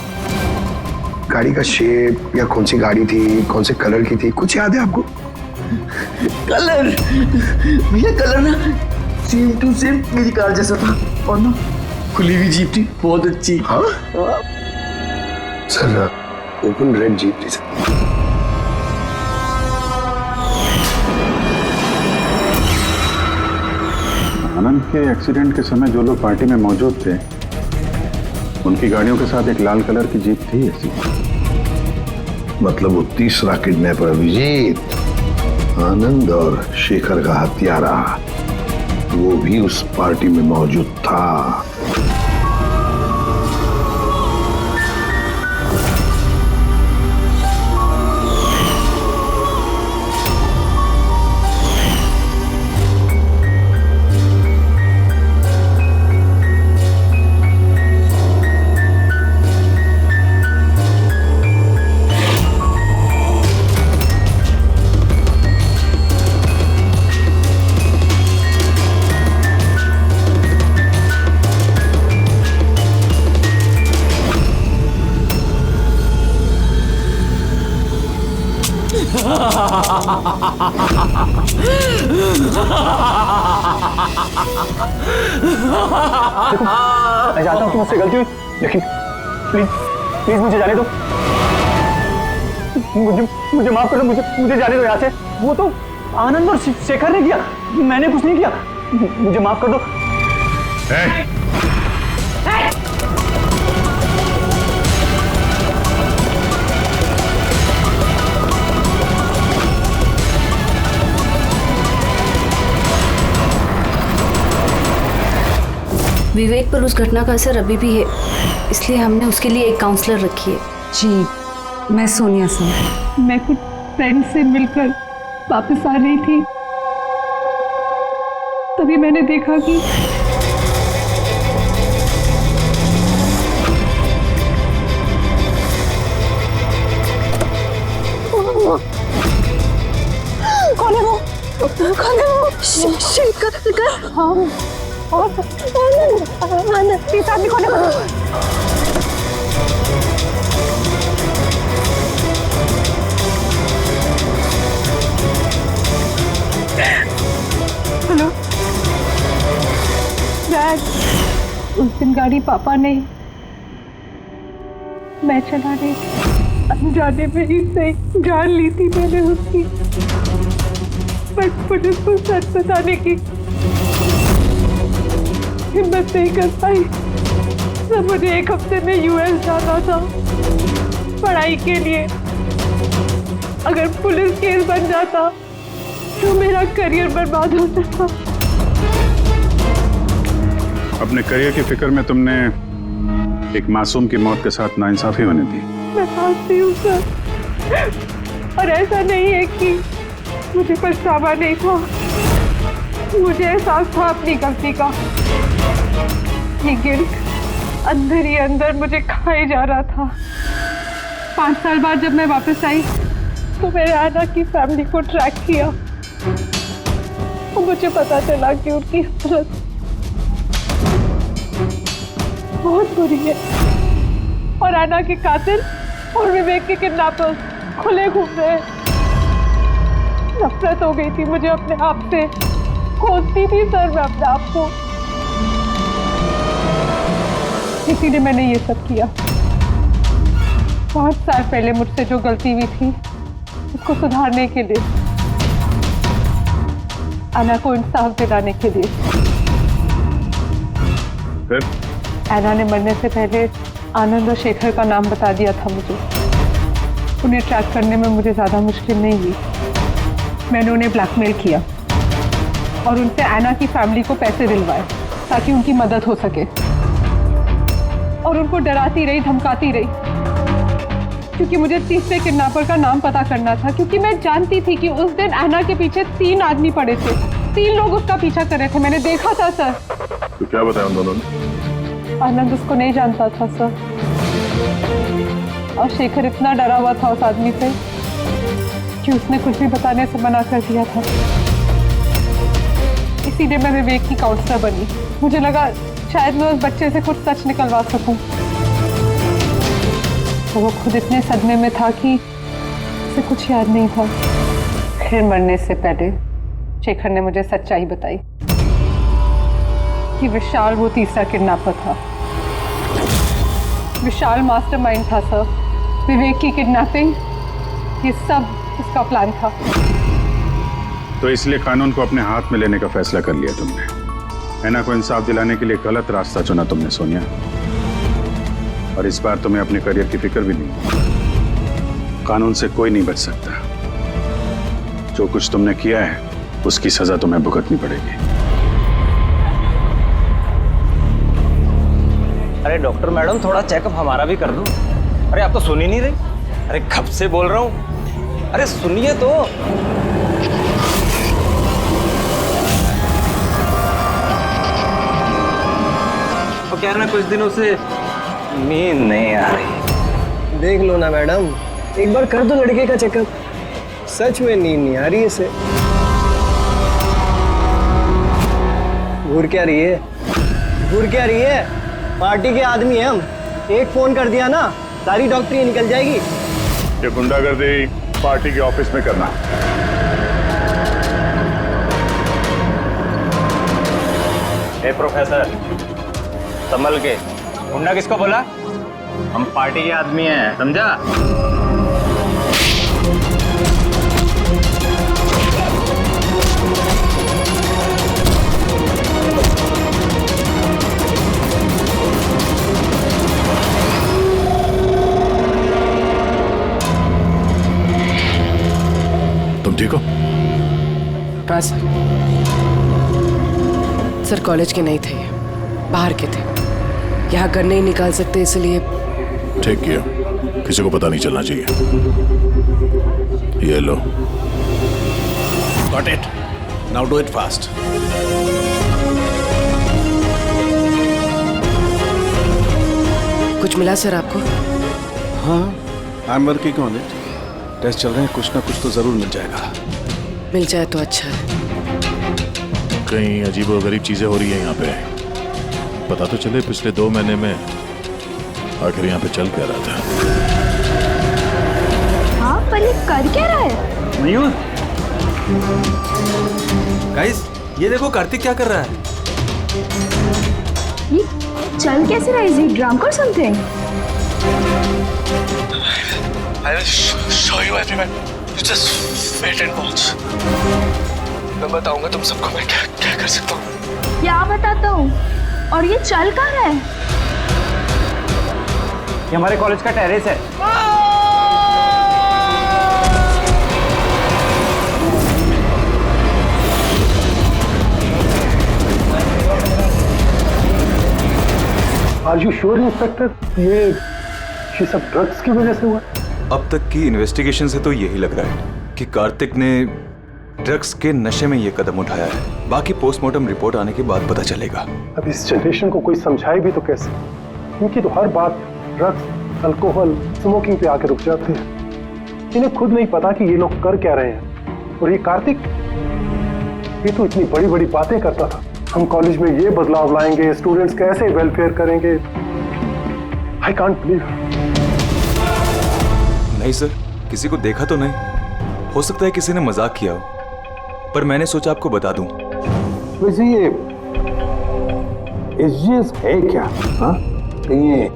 गाड़ी का शेप या कौन सी गाड़ी थी, कौन से कलर की थी, कुछ याद है आपको? कलर भैया, कलर ना सेम टू सेम मेरी कार जैसा था और ना खुली हुई जीप थी, बहुत अच्छी। हाँ? सर, ओपन रेड जीप थी सर। आनंद के एक्सीडेंट के समय जो लोग पार्टी में मौजूद थे उनकी गाड़ियों के साथ एक लाल कलर की जीप थी ऐसी। मतलब वो तीसरा किडनैपर अभिजीत, आनंद और शेखर का हत्यारा, वो भी उस पार्टी में मौजूद था। देखो, मैं जानता हूँ कि मुझसे गलती हुई, लेकिन प्लीज मुझे जाने दो। मुझे माफ कर दो, मुझे जाने दो यहाँ से। वो तो आनंद और शेखर ने किया, मैंने कुछ नहीं किया। मुझे माफ कर दो। विवेक पर उस घटना का असर अभी भी है, इसलिए हमने उसके लिए एक काउंसलर रखी है। जी, मैं सोनिया सर। मैं कुछ फ्रेंड से मिलकर वापस आ रही थी, तभी मैंने देखा कि वो? कौन है वो? कौन है वो? शेखर। हाँ। और आनंद इस आदमी कौन है वो? हेलो डैड, उस दिन गाड़ी पापा ने, मैं चला रही थी, अनजाने में ही सही जान ली थी मैंने उसकी, बट पुलिस को सच बताने की हिम्मत नहीं कर पाई। तो मुझे 1 हफ्ते में यूएस जाना था पढ़ाई के लिए। अगर पुलिस केस बन जाता तो मेरा करियर बर्बाद हो सकता। अपने करियर की फिक्र में तुमने एक मासूम की मौत के साथ नाइंसाफी होने दी। मैं समझती हूँ सर, और ऐसा नहीं है कि मुझे पछतावा नहीं था, मुझे एहसास था अपनी गलती का। ये गिल्ट अंदर ही अंदर मुझे खाए जा रहा था। 5 साल बाद जब मैं वापस आई तो मैंने आना की फैमिली को ट्रैक किया और मुझे पता चला कि उनकी हालत बहुत बुरी है और आना के कातिल और विवेक के किडनैपर्स खुले घूम रहे हैं। नफरत हो गई थी मुझे अपने आप से, खोजती थी सर मैं अपने आप को, इसीलिए मैंने ये सब किया। 5 साल पहले मुझसे जो गलती हुई थी उसको सुधारने के लिए, आना को इंसाफ दिलाने के लिए। फिर ऐना ने मरने से पहले आनंद और शेखर का नाम बता दिया था मुझे। उन्हें ट्रैक करने में मुझे ज़्यादा मुश्किल नहीं हुई। मैंने उन्हें ब्लैकमेल किया और उनसे ऐना की फैमिली को पैसे दिलवाए ताकि उनकी मदद हो सके, और उनको डराती रही, धमकाती रही, क्योंकि मुझे तीसरे किडनैपर का नाम पता करना था, क्योंकि मैं जानती थी कि उस दिन ऐना के पीछे 3 आदमी पड़े थे, 3 लोग उसका पीछा कर रहे थे। मैंने देखा था सर। तो क्या बताया उन दोनों ने? आनंद उसको नहीं जानता था सर, और शेखर इतना डरा हुआ था उस आदमी से कि उसने कुछ भी बताने से मना कर दिया था। इसीलिए मैं विवेक की काउंसलर बनी। मुझे लगा शायद मैं उस बच्चे से कुछ सच निकलवा सकूं। तो वो खुद इतने सदमे में था कि उसे कुछ याद नहीं था। फिर मरने से पहले शेखर ने मुझे सच्चाई बताई कि विशाल वो तीसरा किडनैपर था। विशाल मास्टरमाइंड था सर। विवेक की किडनैपिंग, ये सब उसका प्लान था। तो इसलिए कानून को अपने हाथ में लेने का फैसला कर लिया तुमने। ऐना को इंसाफ दिलाने के लिए गलत रास्ता चुना तुमने सोनिया, और इस बार तुम्हें अपने करियर की फिक्र भी नहीं। कानून से कोई नहीं बच सकता। जो कुछ तुमने किया है उसकी सजा तुम्हें भुगतनी पड़ेगी। अरे डॉक्टर मैडम, थोड़ा चेकअप हमारा भी कर दो। अरे आप तो सुन ही नहीं रही। अरे कब से बोल रहा हूँ, अरे सुनिए तो। तो क्या है ना, कुछ दिनों से नींद नहीं आ रही। देख लो ना मैडम, एक बार कर दो लड़के का चेकअप। सच में नींद नहीं आ रही इसे। घूर क्या रही है? घूर क्या रही है? पार्टी के आदमी हैं हम। एक फोन कर दिया ना, सारी डॉक्टरी निकल जाएगी। ये गुंडागर्दी पार्टी के ऑफिस में करना। ए प्रोफेसर, संभल के। गुंडा किसको बोला? हम पार्टी के आदमी हैं, समझा? तुम ठीक हो? हाँ सर। सर कॉलेज के नहीं थे, बाहर के थे। यहाँ घर नहीं निकाल सकते, इसलिए। ठीक किया, किसी को पता नहीं चलना चाहिए। ये लो। Got it. Now do it fast. कुछ मिला सर आपको? हाँ, I'm working on it. Test चल रहे हैं, कुछ ना कुछ तो जरूर मिल जाएगा। मिल जाए तो अच्छा है। कहीं अजीबोगरीब चीजें हो रही है यहाँ पे। पता तो चले पिछले 2 महीने में आखिर यहाँ पे चल क्या रहा था। हाँ, पर ये कर क्या रहा है? मयूर, गाइस ये देखो कार्तिक क्या कर रहा है। ये चल कैसे रहा है? इज ही ड्रंक और something? I will show you everyone. You just wait and watch. मैं बताऊंगा तुम सबको मैं क्या क्या कर सकता हूँ। क्या बताता हूँ? और ये चल कहाँ रहा है? ये हमारे कॉलेज का टेरेस है। आर यू श्योर इंस्पेक्टर, ये सब ड्रग्स की वजह से हुआ? अब तक की इन्वेस्टिगेशन से तो यही लग रहा है कि कार्तिक ने ड्रग्स के नशे में ये कदम उठाया है। बाकी पोस्टमार्टम रिपोर्ट आने के बाद पता चलेगा। अब इस जनरेशन को कोई समझाए भी तो कैसे, क्योंकि तो हर बात ड्रग्स, अल्कोहल, स्मोकिंग पे आके रुक जाते हैं। इन्हें खुद नहीं पता कि ये लोग कर क्या रहे हैं। और ये कार्तिक, ये तो इतनी बड़ी बड़ी बातें करता था, हम कॉलेज में ये बदलाव लाएंगे, स्टूडेंट्स कैसे वेलफेयर करेंगे। I can't believe. नहीं सर, किसी को देखा तो नहीं। हो सकता है किसी ने मजाक किया हो, पर मैंने सोचा आपको बता दूं। वैसे ये SGS है क्या? हाँ, ये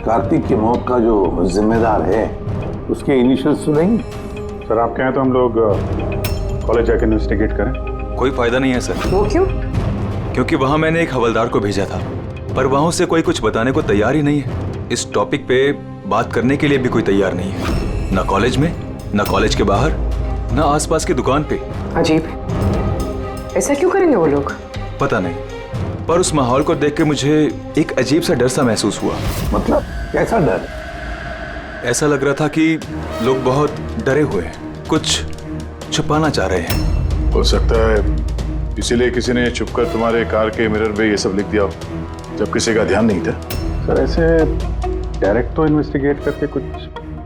कार्तिक की मौत का जो जिम्मेदार है उसके इनिशियल्स तो नहीं? सर आप कहें तो हम लोग कॉलेज जाकर इन्वेस्टिगेट करें। कोई फायदा नहीं है सर। वो क्यों? क्योंकि वहां मैंने एक हवलदार को भेजा था, पर वहां से कोई कुछ बताने को तैयार ही नहीं है। इस टॉपिक पे बात करने के लिए भी कोई तैयार नहीं है, ना कॉलेज में, ना कॉलेज के बाहर, ना आसपास की दुकान पे। अजीब, ऐसा क्यों करेंगे वो लोग? पता नहीं, पर उस माहौल को देख के मुझे एक अजीब सा डर सा महसूस हुआ। मतलब कैसा डर? ऐसा लग रहा था कि लोग बहुत डरे हुए हैं, कुछ छुपाना चाह रहे हैं। हो सकता है इसीलिए किसी ने छुपकर तुम्हारे कार के मिरर पे ये सब लिख दिया जब किसी का ध्यान नहीं था। सर ऐसे डायरेक्ट तो इन्वेस्टिगेट करके कुछ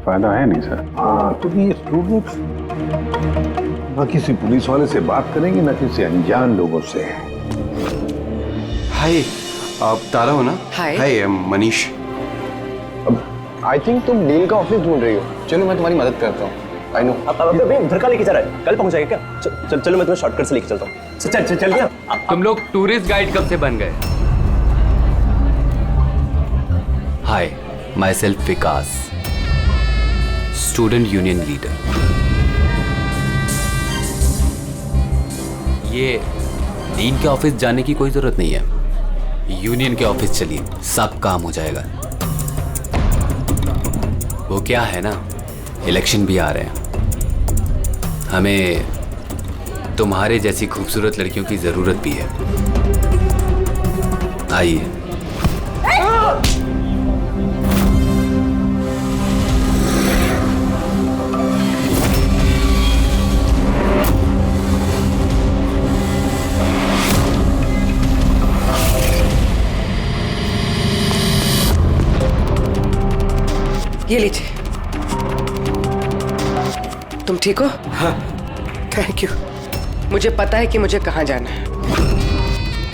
फायदा है नहीं सर। हाँ, तो ये स्टूडेंट्स ना किसी पुलिस वाले से बात करेंगे ना किसी अनजान लोगों से। हाय, आप तारा हो ना? हाय, मनीष। आई थिंक तुम डील का ऑफिस ढूंढ रही हो। चलो मैं तुम्हारी मदद करता हूँ। I know. अब अभी उधर का लेके जा रहा है, कल पहुंचाएगा क्या? चलो मैं तुम्हें शॉर्टकट से लेके चलता हूँ। चल गया। तुम लोग टूरिस्ट गाइड कब से बन गए? Hi, myself Vikas, student union leader. ये डीन के ऑफिस जाने की कोई जरूरत नहीं है, यूनियन के ऑफिस चलिए, सब काम हो जाएगा। वो क्या है ना, इलेक्शन भी आ रहे हैं, हमें तुम्हारे जैसी खूबसूरत लड़कियों की जरूरत भी है। आइए। ये लीजिए। तुम ठीक हो? हाँ। Thank you. मुझे पता है कि मुझे कहाँ जाना है।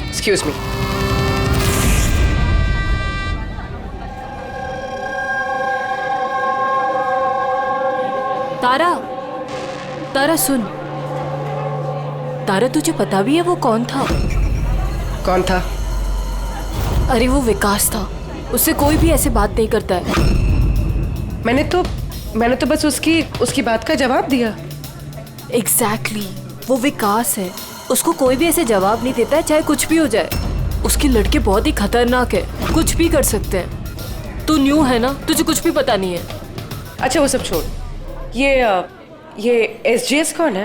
Excuse me. तारा, तारा सुन। तारा तुझे पता भी है वो कौन था? कौन था? अरे वो विकास था, उससे कोई भी ऐसे बात नहीं करता है। मैंने तो बस उसकी बात का जवाब दिया। एग्जैक्टली, वो विकास है, उसको कोई भी ऐसे जवाब नहीं देता है, चाहे कुछ भी हो जाए। उसके लड़के बहुत ही खतरनाक है, कुछ भी कर सकते हैं। तू न्यू है ना, तुझे कुछ भी पता नहीं है। अच्छा वो सब छोड़, ये SGS कौन है?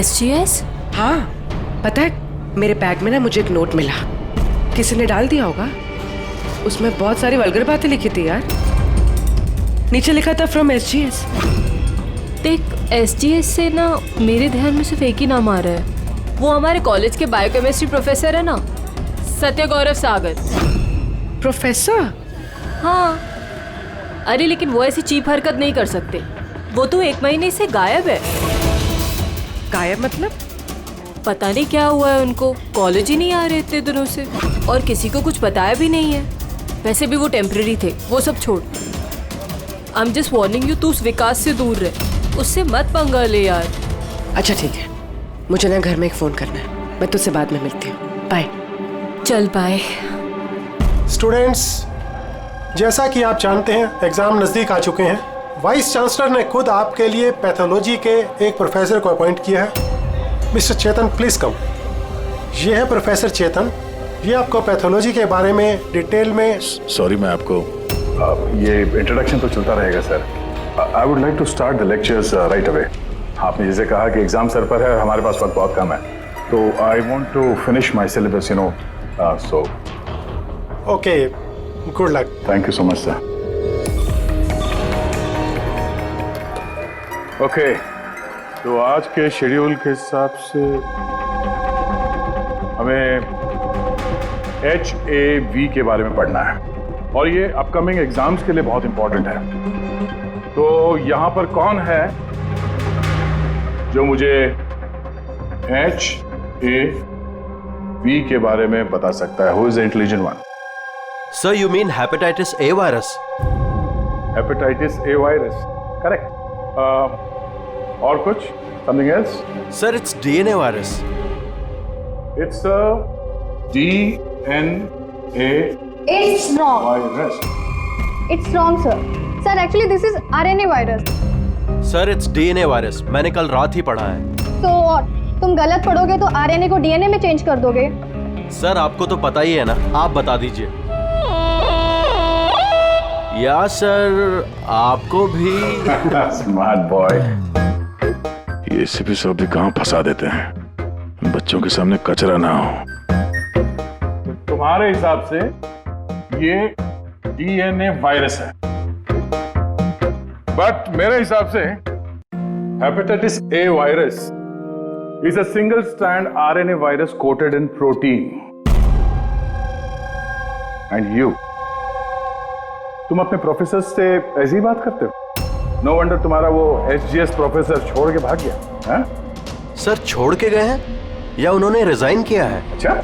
SGS? हाँ, पता है मेरे बैग में ना मुझे एक नोट मिला, किसी ने डाल दिया होगा। उसमें बहुत सारी वल्गर बातें लिखी थी यार। नीचे लिखा था फ्रॉम SGS। देख, SGS से ना मेरे ध्यान में सिर्फ एक ही नाम आ रहा है। वो हमारे कॉलेज के बायोकेमिस्ट्री प्रोफेसर है ना, सत्य गौरव सागर। प्रोफेसर? हाँ। अरे लेकिन वो ऐसी चीप हरकत नहीं कर सकते। वो तो 1 महीने से गायब है। गायब मतलब? पता नहीं क्या हुआ है उनको, कॉलेज ही नहीं आ रहे इतने दिनों से और किसी को कुछ बताया भी नहीं है। वैसे भी वो टेम्परेरी थे, वो सब छोड़। I am just warning you, तू उस विकास से दूर रहे, उससे मत पंगा ले यार। अच्छा ठीक है, मुझे ना घर में एक फोन करना है, मैं तुझसे बाद में मिलती हूँ। बाय। चल बाय। स्टूडेंट्स, जैसा कि आप जानते हैं एग्जाम नजदीक आ चुके हैं। वाइस चांसलर ने खुद आपके लिए पैथोलॉजी के एक प्रोफेसर को अपॉइंट किया है। Mister Chetan please come. ये है प्रोफेसर चेतन, ये आपको पैथोलॉजी के बारे में डिटेल में। सॉरी, मैं आपको ये इंट्रोडक्शन तो चलता रहेगा sir. I would like to start the lectures right away. आपने जैसे कहा कि एग्जाम सर पर है, हमारे पास वक्त बहुत कम है, तो I want to finish my syllabus, you know, so okay, good luck. Thank you so much sir. Okay, तो आज के शेड्यूल के हिसाब से हमें HAV के बारे में पढ़ना है और ये अपकमिंग एग्जाम्स के लिए बहुत इंपॉर्टेंट है। तो यहां पर कौन है जो मुझे HAV के बारे में बता सकता है? Who is the intelligent one? Sir, you mean hepatitis A virus? Hepatitis A virus, correct. और कुछ? Something else? Sir, it's DNA virus. It's a DNA It's wrong. Virus. It's wrong, sir. Sir, actually this is RNA virus. Sir, it's DNA virus, मैंने कल रात ही पढ़ा है। So what? तुम गलत पढ़ोगे तो RNA को DNA में चेंज कर दोगे? सर, आपको तो पता ही है ना, आप बता दीजिए। या सर, आपको भी। Smart boy. ये एसीपी साहब भी कहाँ फंसा देते हैं, बच्चों के सामने कचरा ना हो। तुम्हारे हिसाब से ये DNA वायरस है, बट मेरे हिसाब से hepatitis A virus is a single strand RNA virus quoted in protein. And you, तुम अपने प्रोफेसर से ऐसी बात करते हो? नो वंडर तुम्हारा वो SGS प्रोफेसर छोड़ के भाग गया है? सर, छोड़ के गए हैं या उन्होंने रिजाइन किया है? अच्छा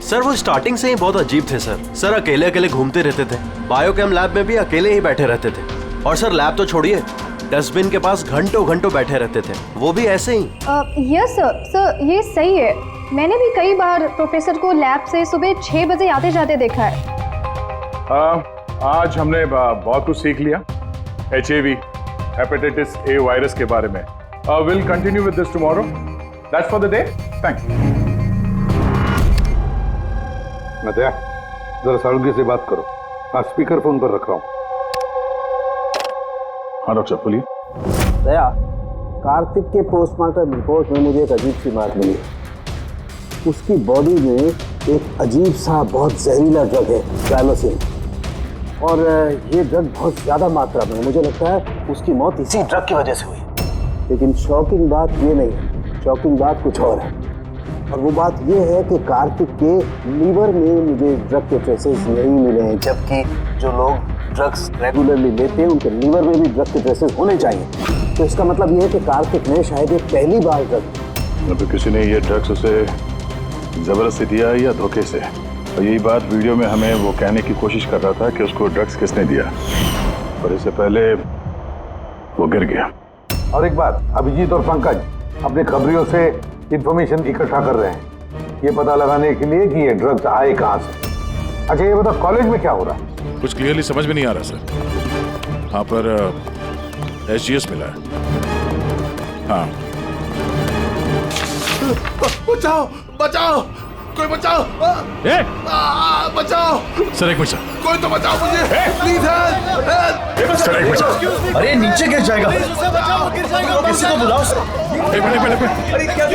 सर, वो स्टार्टिंग से ही बहुत अजीब थे सर। सर, अकेले अकेले घूमते रहते थे, बायोकेम लैब में भी अकेले ही बैठे रहते थे। और सर, लैब तो छोड़िए, डस्टबिन के पास घंटों घंटों बैठे रहते थे, वो भी ऐसे ही। यस सर, सर ये सही है। मैंने भी कई बार प्रोफेसर को लैब से सुबह 6 बजे आते जाते देखा है। आज हमने बहुत कुछ सीख लिया HAV, हेपेटाइटिस A वायरस के बारे में। Will continue with this tomorrow. That's for the day. Thanks. Nadia, जरा सारुगी से बात करो। हाँ, स्पीकर फोन पर रख रहा हूँ। हाँ डॉक्टर, बोलिए। दया, कार्तिक के पोस्टमार्टम रिपोर्ट में मुझे एक अजीब सी बात मिली। उसकी बॉडी में एक अजीब सा बहुत जहरीला ड्रग है, ट्राइलोसिन, और ये ड्रग बहुत ज़्यादा मात्रा में है। मुझे लगता है उसकी मौत इसी ड्रग की वजह से हुई। लेकिन शॉकिंग बात ये नहीं है, शॉकिंग बात कुछ और है। और वो बात ये है कि कार्तिक के लीवर में मुझे ड्रग के ट्रेसेस नहीं मिले हैं, जबकि जो लोग ड्रग्स रेगुलरली लेते हैं उनके लीवर में भी ड्रग के ट्रेसेस होने चाहिए। तो इसका मतलब ये है कि कार्तिक ने शायद ये पहली बार ड्रग, तो किसी ने ये ड्रग्स उसे जबरदस्ती दिया या धोखे से। और यही बात वीडियो में हमें वो कहने की कोशिश कर रहा था कि उसको ड्रग्स किसने दिया, पर इससे पहले वो गिर गया। और एक बात, अभिजीत और पंकज अपने खबरियों से इंफॉर्मेशन इकट्ठा कर रहे हैं ये पता लगाने के लिए कि ये ड्रग्स आए कहाँ से। अच्छा ये बताओ, कॉलेज में क्या हो रहा है? कुछ क्लियरली समझ में नहीं आ रहा सर। हाँ, पर SGS मिला है। हाँ। बचाओ बचाओ, कोई बचाओ। बचाओ सर, एक मिनट। कोई तो बचाओ मुझे, प्लीज हेल्प। सर, एक मिनट। अरे नीचे गिर जाएगा, किसी को बुलाओ। एक मिनट। अरे क्या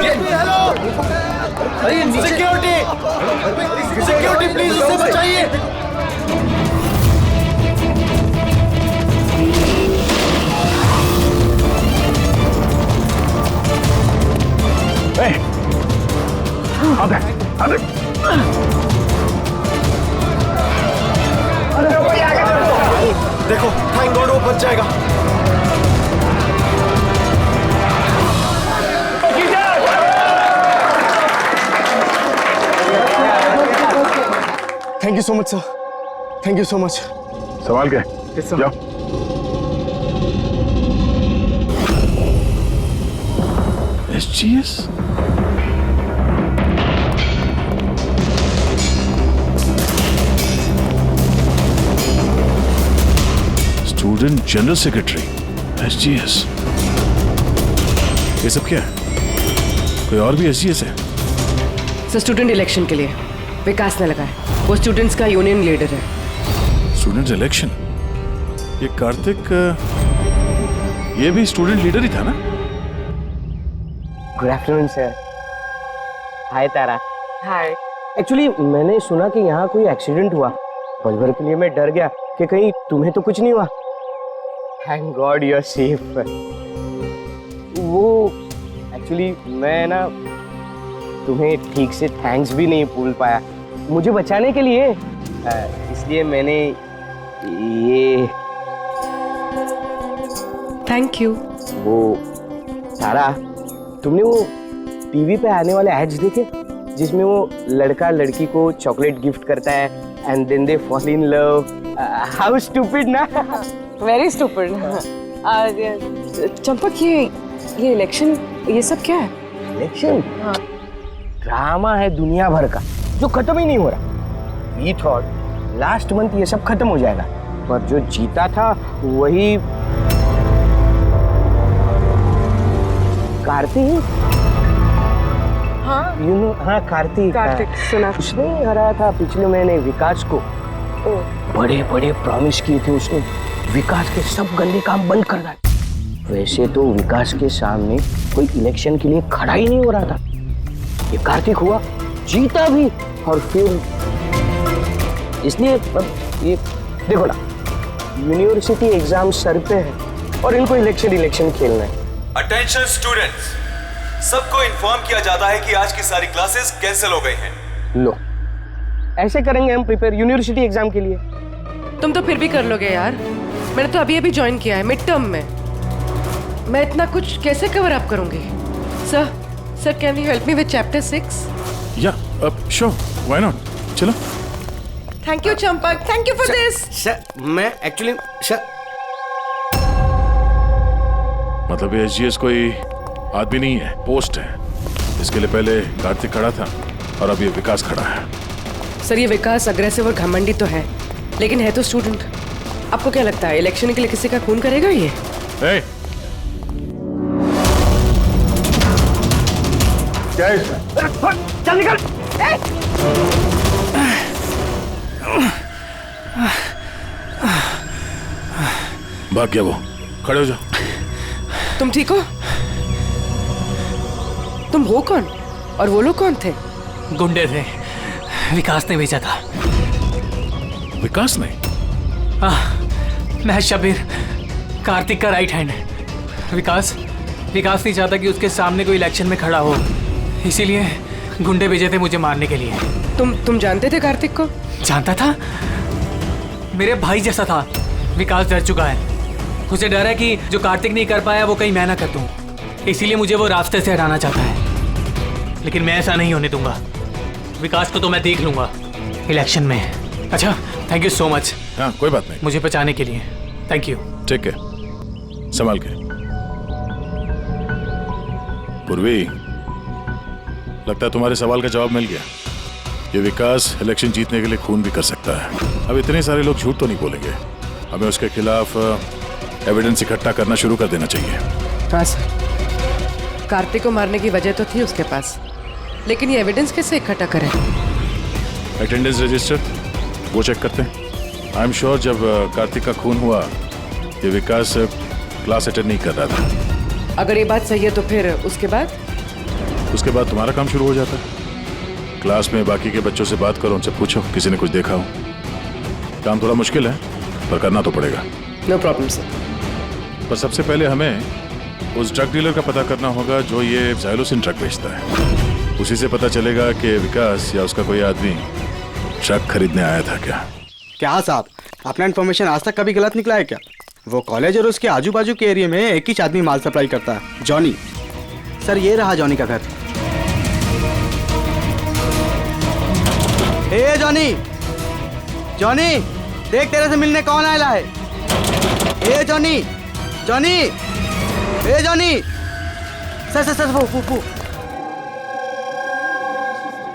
अरे सिक्योरिटी प्लीज उसे बचाइए। देखो, थैंक गॉड वो बच जाएगा। Thank you so much sir, thank you so much. सवाल क्या है? जाओ। SGS? Student general secretary, SGS। ये सब क्या है? कोई और भी SGS है? सर स्टूडेंट इलेक्शन के लिए विकास ने लगाया, वो स्टूडेंट्स का यूनियन लीडर है। Student election? ये कार्तिक ये भी स्टूडेंट लीडर ही था ना? Good afternoon sir. Hi Tara. Hi. Actually मैंने सुना कि यहाँ कोई एक्सीडेंट हुआ, पल भर के लिए मैं डर गया कि कहीं तुम्हें तो कुछ नहीं हुआ। Thank God you are safe. वो एक्चुअली मैं ना तुम्हें ठीक से थैंक्स भी नहीं बोल पाया मुझे बचाने के लिए, इसलिए मैंने ये थैंक यू। वो तारा, तुमने वो टीवी पे आने वाले एड्स देखे जिसमें वो लड़का लड़की को चॉकलेट गिफ्ट करता है and then they fall in love? How stupid ना। Very stupid. चंपक, ये इलेक्शन ये सब क्या है? इलेक्शन? हाँ। ड्रामा है दुनिया भर का जो खत्म ही नहीं हो रहा। वी थॉट लास्ट मंथ ये सब खत्म हो जाएगा, पर जो जीता था वही कार्तिक। हाँ यू नो, हाँ कार्तिक सुना। उसने हराया था पिछले महीने विकास को। बड़े बड़े प्रॉमिस किए थे उसने, विकास के सब गंदे काम बंद कर डाले। वैसे तो विकास के सामने कोई इलेक्शन के लिए खड़ा ही नहीं हो रहा था। ये कार्तिक हुआ, जीता भी, और फिर इसलिए ये देखो ना, यूनिवर्सिटी एग्जाम सर पे है और इनको इलेक्शन खेलना है। अटेंशन स्टूडेंट्स, सबको इन्फॉर्म किया जाता है कि आज की सारी क्लासेस कैंसिल हो गई हैं। लो, ऐसे करेंगे हम प्रिपेयर यूनिवर्सिटी एग्जाम के लिए। तुम तो फिर भी कर लोगे यार, मैंने तो अभी ज्वाइन किया है मिड टर्म में। मैं इतना कुछ कैसे कवर अप करूंगी? Sir can you help me with chapter 6? या श्योर, व्हाई नॉट, चलो। Thank you Champak, thank you for this. Sir मैं एक्चुअली सर, मतलब ये SGS कोई आदमी नहीं है, पोस्ट है। इसके लिए पहले कार्तिक खड़ा था और अब ये विकास खड़ा है। सर ये विकास अग्रेसिव और घमंडी तो है, लेकिन है तो स्टूडेंट। आपको क्या लगता है इलेक्शन के लिए किसी का खून करेगा ये? hey! क्या है इसमें? चल निकल। भाग गया वो, खड़े हो जाओ। तुम ठीक हो? तुम हो कौन और वो लोग कौन थे? गुंडे थे, विकास ने भेजा था। विकास ने? मैं शबीर, कार्तिक का राइट हैंड है। विकास नहीं चाहता कि उसके सामने कोई इलेक्शन में खड़ा हो, इसीलिए गुंडे भेजे थे मुझे मारने के लिए। तुम जानते थे कार्तिक को? जानता था, मेरे भाई जैसा था। विकास डर चुका है, उसे डर है कि जो कार्तिक नहीं कर पाया वो कहीं मैं ना कर दूं, इसीलिए मुझे वो रास्ते से हटाना चाहता है। लेकिन मैं ऐसा नहीं होने दूंगा। विकास को तो मैं देख लूंगा इलेक्शन में। अच्छा, थैंक यू सो मच। हाँ, कोई बात नहीं, मुझे बचाने के लिए थैंक यू। ठीक है, संभाल के। पूर्वी, लगता है तुम्हारे सवाल का जवाब मिल गया। ये विकास इलेक्शन जीतने के लिए खून भी कर सकता है। अब इतने सारे लोग झूठ तो नहीं बोलेंगे, हमें उसके खिलाफ एविडेंस इकट्ठा करना शुरू कर देना चाहिए। हाँ सर, कार्तिक को मारने की वजह तो थी उसके पास, लेकिन ये एविडेंस कैसे इकट्ठा करें? अटेंडेंस रजिस्टर वो चेक करते हैं। आई एम श्योर जब कार्तिक का खून हुआ ये विकास क्लास अटेंड नहीं कर रहा था। अगर ये बात सही है तो फिर उसके बाद तुम्हारा काम शुरू हो जाता है। क्लास में बाकी के बच्चों से बात करो, उनसे पूछो किसी ने कुछ देखा हो। काम थोड़ा मुश्किल है पर करना तो पड़ेगा। No problem sir. पर सबसे पहले हमें उस ड्रग डीलर का पता करना होगा जो ये ज़ाइलोसिन ड्रग बेचता है। उसी से पता चलेगा कि विकास या उसका कोई आदमी ड्रग खरीदने आया था क्या साहब, अपना इन्फॉर्मेशन आज तक कभी गलत निकला है क्या? वो कॉलेज और उसके आजू बाजू के एरिया में एक ही आदमी माल सप्लाई करता है, जॉनी। सर ये रहा जॉनी का घर। ए जॉनी, जॉनी, देख तेरे से मिलने कौन आया है। ए जॉनी, जॉनी, ए जॉनी। सर वो।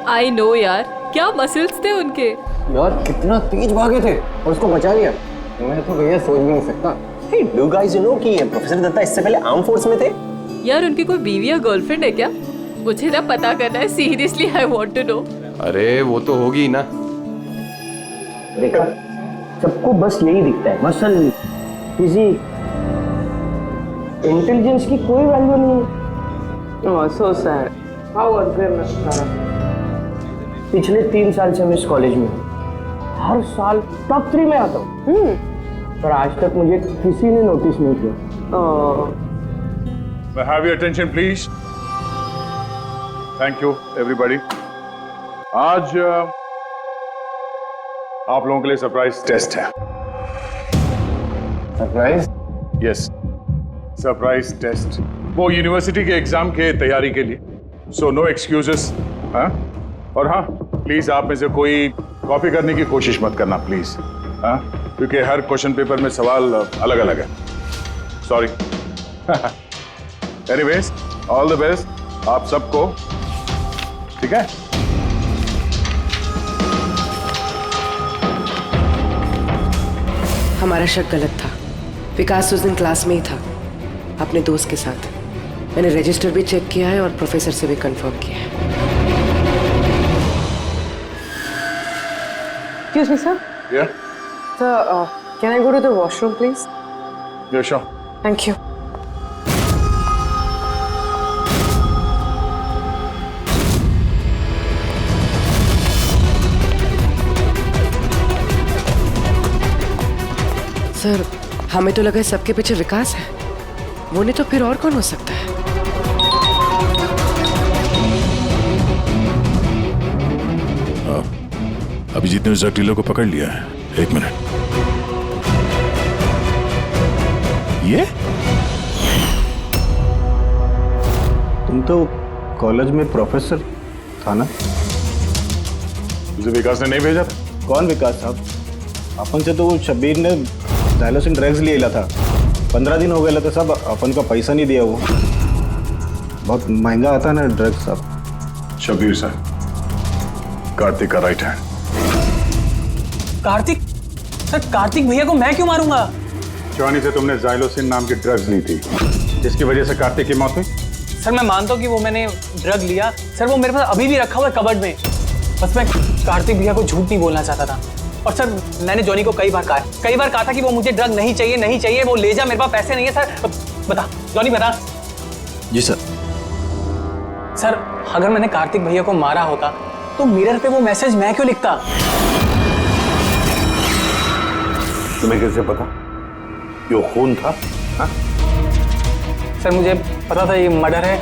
आई नो यार, क्या मसल्स थे उनके। यार कितना तेज भागे थे और उसको बचा लिया। मैं तो भैया सोच भी नहीं सकता। Hey, do you guys know कि प्रोफेसर दत्ता इससे पहले आर्म फोर्स में थे? यार उनकी कोई बीवी या गर्लफ्रेंड है क्या? मुझे ना पता करना है, seriously I want to know. अरे वो तो होगी ना। देखा, सबको बस यही दिखता है, मसल, फिजिक, इंटेलिजेंस की कोई वैल्यू नहीं है। ओह सो सैड, हाउ अनफेयर। पिछले 3 साल से मैं इस कॉलेज में हूँ, हर साल टॉप 3 में आता हूँ, पर आज तक मुझे किसी ने नोटिस नहीं किया। Have your attention, please. Thank you, everybody. आज आप लोगों के लिए सरप्राइज टेस्ट है। सरप्राइज? Yes, surprise test. वो यूनिवर्सिटी के एग्जाम के तैयारी के लिए। So no excuses. हाँ, और हाँ, प्लीज आप में से कोई कॉपी करने की कोशिश मत करना प्लीज। हाँ, क्योंकि हर क्वेश्चन पेपर में सवाल अलग अलग है। Sorry. Anyways, all the best आप सबको। ठीक है? हमारा शक गलत था। विकास उस दिन क्लास में ही था अपने दोस्त के साथ। मैंने रजिस्टर भी चेक किया है और प्रोफेसर से भी कंफर्म किया है। Excuse me, sir. Yeah. Sir, can I go to the washroom, please? Yeah, sure. Thank you. Sir, हमें तो लगा सबके पीछे विकास है। वो नहीं तो फिर और कौन हो सकता है? अभिजीत ने उस ड्रग डीलर को पकड़ लिया है। 1 मिनट। ये तुम तो कॉलेज में प्रोफेसर था ना? तुझे विकास ने नहीं भेजा था? कौन विकास साहब? अपन से तो वो शब्बीर ने डायलोसिन ड्रग्स लिया था। 15 दिन हो गए थे सब, अपन का पैसा नहीं दिया। वो बहुत महंगा आता ना ड्रग्स साहब। शब्बीर साहब, कार्तिक का right hand. Kartik? Sir, Kartik भैया को मैं क्यों मारूंगा? जॉनी से तुमने जाइलोसिन नाम की ड्रग्स ली थी, जिसकी वजह से कार्तिक की मौत हुई। सर मैं मानता हूँ कि वो मैंने ड्रग लिया। सर वो मेरे पास अभी भी रखा हुआ है कबर्ड में। बस मैं कार्तिक भैया को झूठ नहीं बोलना चाहता था। और सर मैंने जॉनी को कई बार कहा था कि वो मुझे ड्रग नहीं चाहिए, वो ले जा, मेरे पास पैसे नहीं है। सर बता जॉनी, बता। जी सर। सर अगर मैंने कार्तिक भैया को मारा होता तो मिरर पे वो मैसेज मैं क्यों लिखता? तुम्हें कैसे पता ये खून था? हा? सर मुझे पता था ये मर्डर है,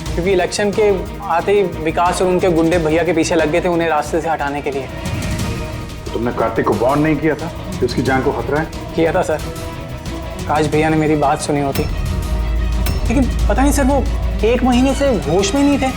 क्योंकि इलेक्शन के आते ही विकास और उनके गुंडे भैया के पीछे लग गए थे उन्हें रास्ते से हटाने के लिए। तुमने कार्तिक को वार्न नहीं किया था कि उसकी जान को खतरा है? किया था सर। काश भैया ने मेरी बात सुनी होती, लेकिन पता नहीं सर वो 1 महीने से होश में नहीं थे।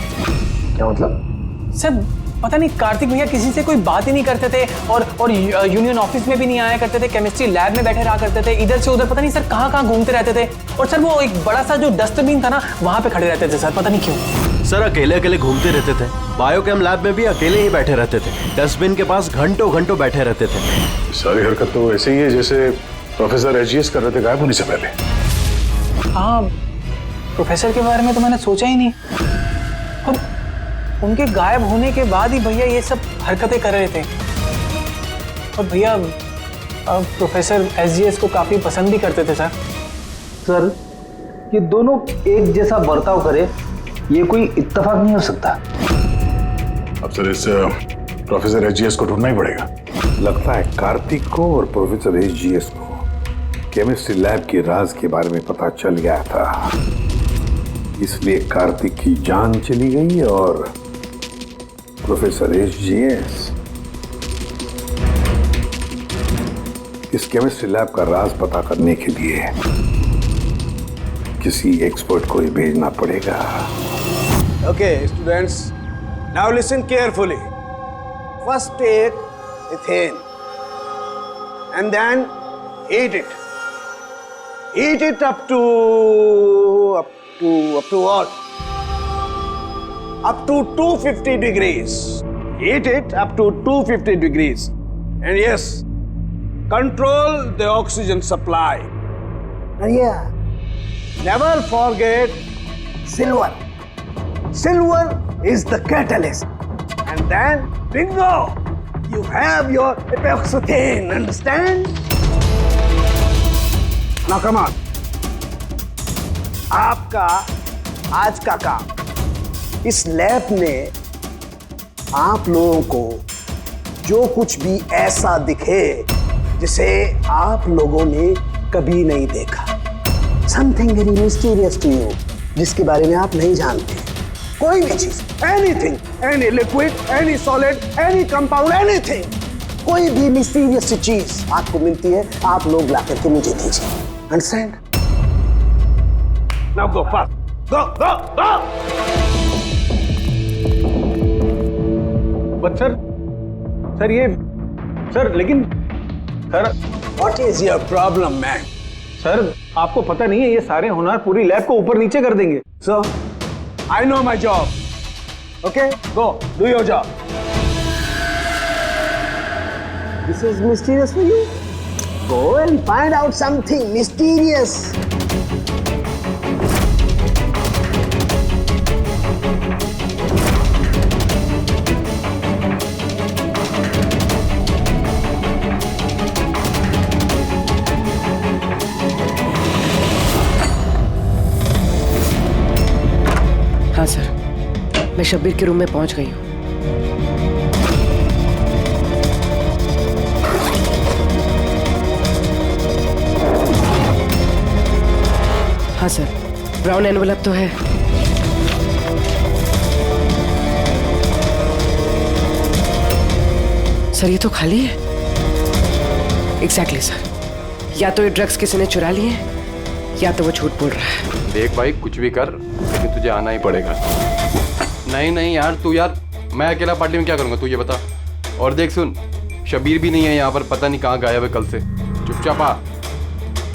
क्या मतलब? सर पता नहीं, कार्तिक भैया किसी से कोई बात ही नहीं करते थे और यूनियन ऑफिस में भी नहीं आया करते थे। केमिस्ट्री लैब में बैठे रहा करते थे, इधर से उधर पता नहीं सर कहाँ घूमते रहते थे। और सर वो एक बड़ा सा जो डस्टबिन था ना, वहाँ पे खड़े रहते थे सर, पता नहीं क्यों। सर अकेले घूमते रहते थे। बायोकेम लैब में भी अकेले ही बैठे रहते थे। डस्टबिन के पास घंटों बैठे रहते थे। सारी हरकत तो ऐसे ही है जैसे प्रोफेसर एचजीएस कर रहे थे गायब होने से पहले। हाँ, प्रोफेसर के बारे में तो मैंने सोचा ही नहीं। और उनके गायब होने के बाद ही भैया ये सब हरकतें कर रहे थे। और भैया प्रोफेसर एचजीएस को काफी पसंद भी करते थे सर। सर ये दोनों एक जैसा बर्ताव करे, ये कोई इत्तेफाक नहीं हो सकता। अब सर इस प्रोफेसर एचजीएस को ढूंढना ही पड़ेगा। लगता है कार्तिक को और प्रोफेसर एचजीएस को केमिस्ट्री लैब के राज के बारे में पता चल गया था, इसलिए कार्तिक की जान चली गई और प्रोफेसर एचजीएस इस केमिस्ट्री लैब का राज पता करने के लिए किसी एक्सपर्ट को ही भेजना पड़ेगा। Okay, students, now listen carefully. First take ethane. and then heat it. Heat it up to what? Up to 250 degrees. Heat it up to 250 degrees. And yes, control the oxygen supply. And yeah, never forget silver. Silver is the catalyst. And then, bingo! You have your epoxythane, understand? Now come on. आपका आज का काम इस लैब ने आप लोगों को जो कुछ भी ऐसा दिखे जिसे आप लोगों ने कभी नहीं देखा, something very mysterious to you, जिसके बारे में आप नहीं जानते, कोई भी चीज, anything, any liquid, any solid, any compound, anything, कोई भी मिस्टीरियस चीज आपको मिलती है, आप लोग ला करके मुझे दीजिए। Understand? Now go fast, go go go. But sir ये सर, लेकिन sir, what is your problem man? Sir आपको पता नहीं है ये सारे होनहार पूरी लैब को ऊपर नीचे कर देंगे। सो I know my job. Okay, go do your job. This is mysterious for you. Go and find out something mysterious. हाँ सर, मैं शब्बीर के रूम में पहुंच गई हूँ। हाँ सर, ब्राउन एनवेलप तो है। सर ये तो खाली है। एग्जैक्टली सर, या तो ये ड्रग्स किसी ने चुरा लिए हैं या तो वो झूठ बोल रहा है। देख भाई, कुछ भी कर लेकिन तुझे आना ही पड़ेगा। नहीं नहीं यार, तू यार, मैं अकेला पार्टी में क्या करूँगा तू ये बता। और देख सुन, शबीर भी नहीं है यहाँ पर, पता नहीं कहाँ गायब है कल से। चुपचाप आ।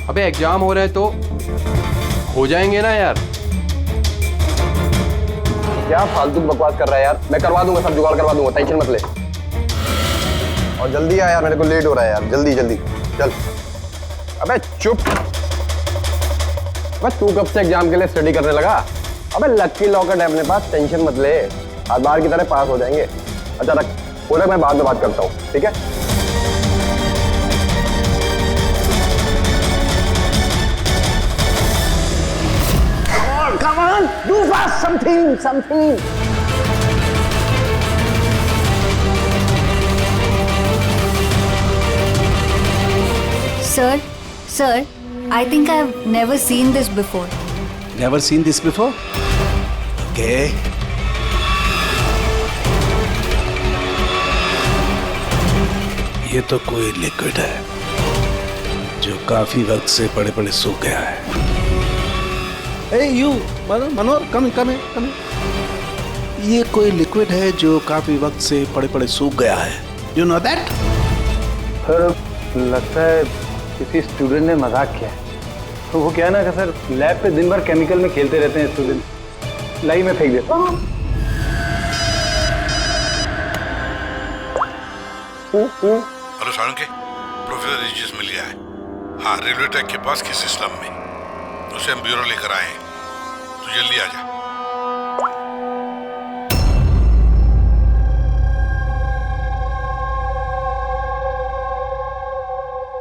अबे एग्जाम हो रहे हैं तो हो जाएंगे ना यार। क्या फालतू बकवास कर रहा है यार, मैं करवा दूंगा, सब जुगाड़ करवा दूंगा, टेंशन मत ले। और जल्दी आ यार, मेरे को लेट हो रहा है यार, जल्दी जल्दी चल। अबे चुप, बस तू कब से एग्जाम के लिए स्टडी करने लगा? अबे लकी लॉकेट है अपने पास, टेंशन मत ले, आज बाहर की तरह पास हो जाएंगे। अच्छा रख, पूरा मैं बाद में बात करता हूँ, ठीक है? Come on, do fast something. Sir, I think I've never seen this before. Never seen this before? Okay. ये तो कोई लिक्विड है जो काफी वक्त से पड़े पड़े सूख गया है। Hey you, Manohar, come here. ये कोई लिक्विड है जो काफी वक्त से पड़े पड़े सूख गया है। You know that? सर लगता है किसी स्टूडेंट ने मजाक किया है। तो वो क्या ना कि सर लैब पे दिन भर केमिकल में खेलते रहते हैं स्टूडेंट, लाई में फेंक देता हूँ। हेलो सारंगी, प्रोफेसर रिजियस मिल गया है। हाँ, रेलवे ट्रैक के पास किसी स्लम में, उसे हम ब्यूरो लेकर आए हैं। तू जल्दी आ जा।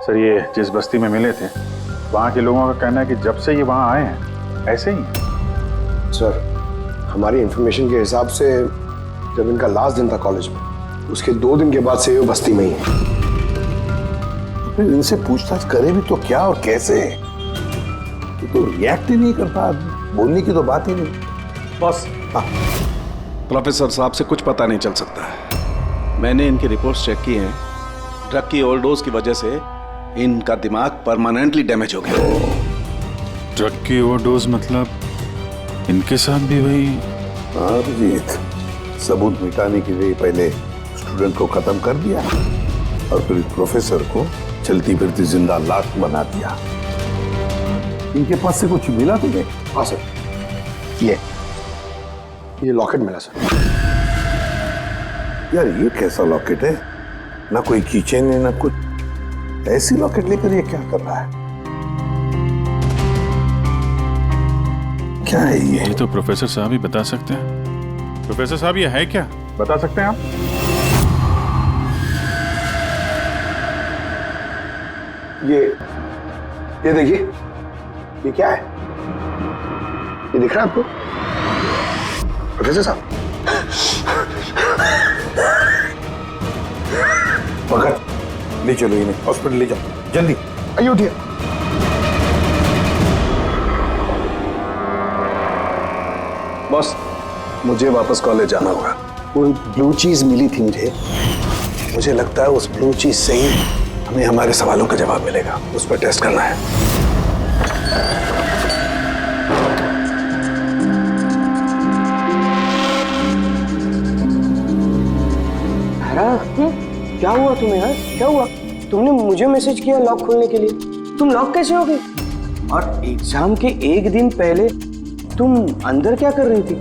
सर ये जिस बस्ती में मिले थे, वहाँ के लोगों का कहना है कि जब से ये वहाँ आए हैं ऐसे ही हैं। सर हमारी इंफॉर्मेशन के हिसाब से जब इनका लास्ट दिन था कॉलेज में, उसके 2 दिन के बाद से ये बस्ती में ही है। फिर इनसे पूछताछ करे भी तो क्या और कैसे? ये तो रिएक्ट ही नहीं करता, बोलने की तो बात ही नहीं। बॉस, प्रोफेसर साहब से कुछ पता नहीं चल सकता है। मैंने इनकी रिपोर्ट्स चेक की हैं। ड्रग की ओवरडोज की वजह से इनका दिमाग परमानेंटली डैमेज हो गया। ड्रग की ओवरडोज मतलब इनके साथ भी वही? हाँ अभिजीत, सबूत मिटाने के लिए पहले स्टूडेंट को खत्म कर दिया और फिर प्रोफेसर को चलती फिरती जिंदा लाश बना दिया। इनके पास से कुछ मिला तुम्हें? हाँ सर, ये लॉकेट मिला सर। यार ये कैसा लॉकेट है? ना कोई कीचेन है ना कुछ। ऐसी लॉकेट लेकर ये क्या कर रहा है? क्या है ये? तो प्रोफेसर साहब ही बता सकते हैं। प्रोफेसर साहब ये है क्या, बता सकते हैं आप? ये देखिए, ये क्या है? ये दिख रहा है आपको प्रोफेसर साहब? पकड़, ले चलो इन्हें हॉस्पिटल ले जाओ जल्दी। आइए उठिए। बॉस, मुझे वापस कॉलेज जाना होगा। वो ब्लू चीज मिली थी मुझे लगता है उस ब्लू चीज से ही हमें हमारे सवालों का जवाब मिलेगा। उस पर टेस्ट करना है। क्या हुआ तुम्हें यार? क्या हुआ? तुमने मुझे मैसेज किया लॉक खोलने के लिए, तुम लॉक कैसे हो गई? और एग्जाम के एक दिन पहले तुम अंदर क्या कर रही थी?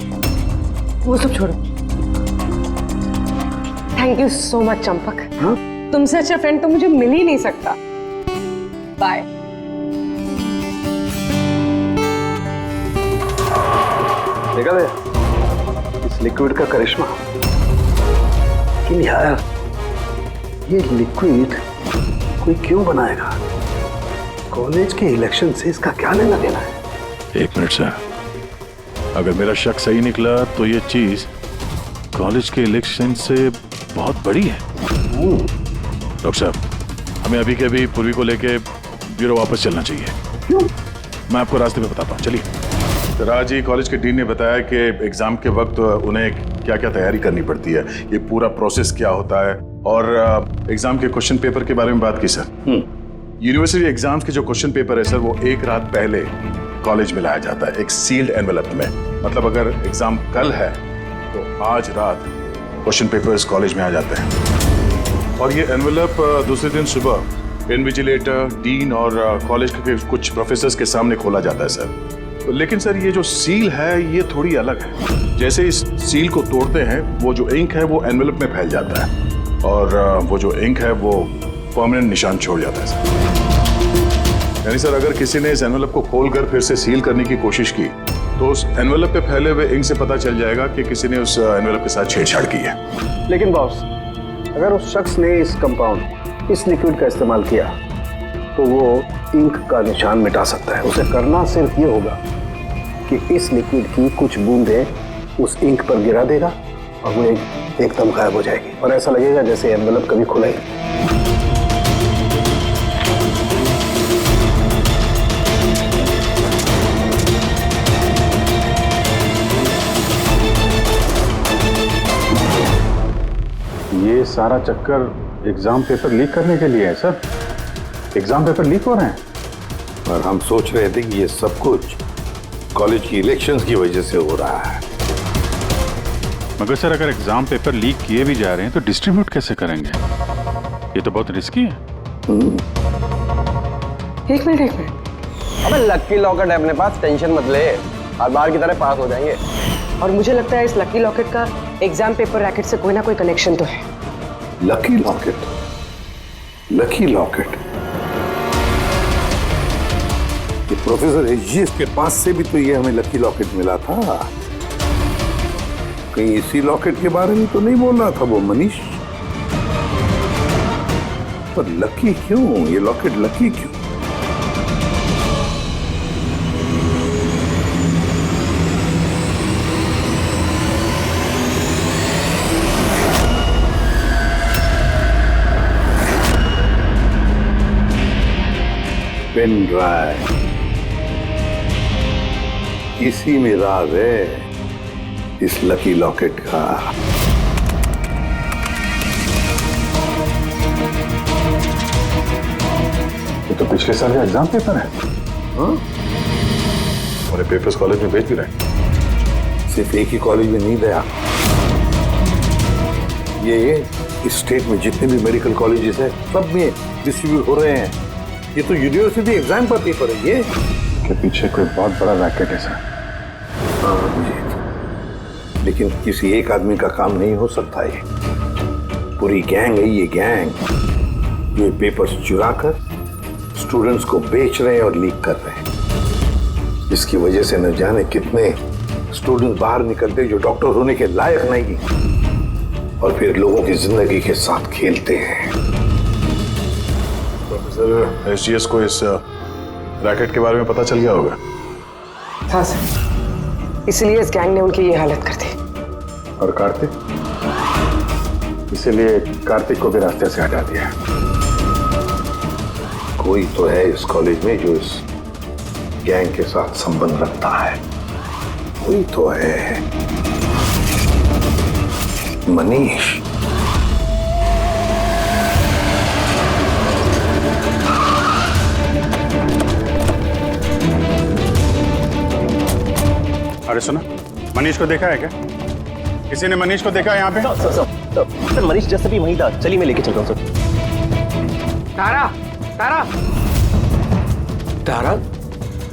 वो सब छोड़ो। Thank you so much Champak. तुमसे अच्छा फ्रेंड तो मुझे मिल ही नहीं सकता। बाय। देखा इस लिक्विड का करिश्मा। लेकिन यार ये लिक्विड कोई क्यों बनाएगा? कॉलेज के इलेक्शन से इसका क्या लेना देना है? एक मिनट सर, अगर मेरा शक सही निकला तो ये चीज कॉलेज के इलेक्शन से बहुत बड़ी है। डॉक्टर साहब, हमें अभी के अभी पूर्वी को लेके ब्यूरो वापस चलना चाहिए। क्यों? मैं आपको रास्ते में बताता हूँ, चलिए। तो राज जी, कॉलेज के डीन ने बताया कि एग्जाम के वक्त उन्हें क्या क्या तैयारी करनी पड़ती है, ये पूरा प्रोसेस क्या होता है, और एग्जाम के क्वेश्चन पेपर के बारे में बात की सर। यूनिवर्सिटी एग्जाम्स के जो क्वेश्चन पेपर है सर, वो एक रात पहले कॉलेज में लाया जाता है एक सील्ड एनवेलप में। मतलब अगर एग्जाम कल है तो आज रात क्वेश्चन पेपर्स कॉलेज में आ जाते हैं, और ये एनवेलप दूसरे दिन सुबह इन्विजिलेटर, डीन और कॉलेज के कुछ प्रोफेसर्स के सामने खोला जाता है सर। लेकिन सर ये जो सील है ये थोड़ी अलग है। जैसे इस सील को तोड़ते हैं, वो जो इंक है वो एनवेलप में फैल जाता है, और वो जो इंक है वो परमानेंट निशान छोड़ जाता है सर। यानी सर अगर किसी ने इस एनवेलप को खोलकर फिर से सील करने की कोशिश की तो उस एनवेलप पे फैले हुए इंक से पता चल जाएगा कि किसी ने उस एनवेलप के साथ छेड़छाड़ की है। लेकिन बॉस, अगर उस शख्स ने इस कंपाउंड, इस लिक्विड का इस्तेमाल किया तो वो इंक का निशान मिटा सकता है। उसे करना सिर्फ ये होगा कि इस लिक्विड की कुछ बूंदें उस इंक पर गिरा देगा और वो एकदम गायब हो जाएगी, और ऐसा लगेगा जैसे एनवेलप कभी खुला ही नहीं। ये सारा चक्कर एग्जाम पेपर लीक करने के लिए है सर। एग्जाम पेपर लीक हो रहे हैं और हम सोच रहे थे कि ये सब कुछ कॉलेज की इलेक्शंस की वजह से हो रहा है। मगर सर अगर एग्जाम पेपर लीक किए भी जा रहे हैं तो डिस्ट्रीब्यूट कैसे करेंगे? ये तो बहुत रिस्की है। एक मिनट। अबे लकी लॉकेट है अपने पास, टेंशन मत ले, हर बार की तरह पास हो जाएंगे। और मुझे लगता है इस लकी लॉकेट का एग्जाम पेपर रैकेट से कोई ना कोई कनेक्शन तो है। Lucky locket? Lucky locket? ये प्रोफेसर एजीएस के पास से भी तो ये हमें लकी लॉकेट मिला था। कहीं इसी लॉकेट के बारे में तो नहीं बोल रहा था वो मनीष? पर लकी क्यों? ये लॉकेट लकी क्यों? पेन ड्राइव, इसी में राज है इस लकी लॉकेट का। ये तो पिछले साल का एग्जाम पेपर है। हाँ? और पेपर्स कॉलेज में भेज भी रहे। सिर्फ एक ही कॉलेज में नहीं गया, ये इस स्टेट में जितने भी मेडिकल कॉलेजेस हैं सब में डिस्ट्रीब्यूट हो रहे हैं। ये तो यूनिवर्सिटी एग्जाम का पेपर है ये। के पीछे कोई बहुत बड़ा रैकेट है सर। लेकिन किसी एक आदमी का काम नहीं हो सकता। ये पूरी गैंग है, ये गैंग जो पेपर्स चुरा कर स्टूडेंट्स को बेच रहे हैं और लीक कर रहे हैं। इसकी वजह से न जाने कितने स्टूडेंट बाहर निकलते जो डॉक्टर होने के लायक नहीं और फिर लोगों की जिंदगी के साथ खेलते हैं। प्रोफेसर एसजीएस को इस रैकेट के बारे में पता चल गया होगा। हाँ सर, इसलिए इस गैंग ने उनकी ये हालत कर दी। और कार्तिक, इसीलिए कार्तिक को भी रास्ते से हटा दिया। कोई तो है इस कॉलेज में जो इस गैंग के साथ संबंध रखता है। कोई तो है, मनीष। अरे सुना, मनीष को देखा है क्या? किसी ने मनीष को देखा है यहाँ पे? सर मनीष जैसे भी वहीं था। चलिए मैं लेके चल रहा हूँ सर। तारा, तारा, तारा,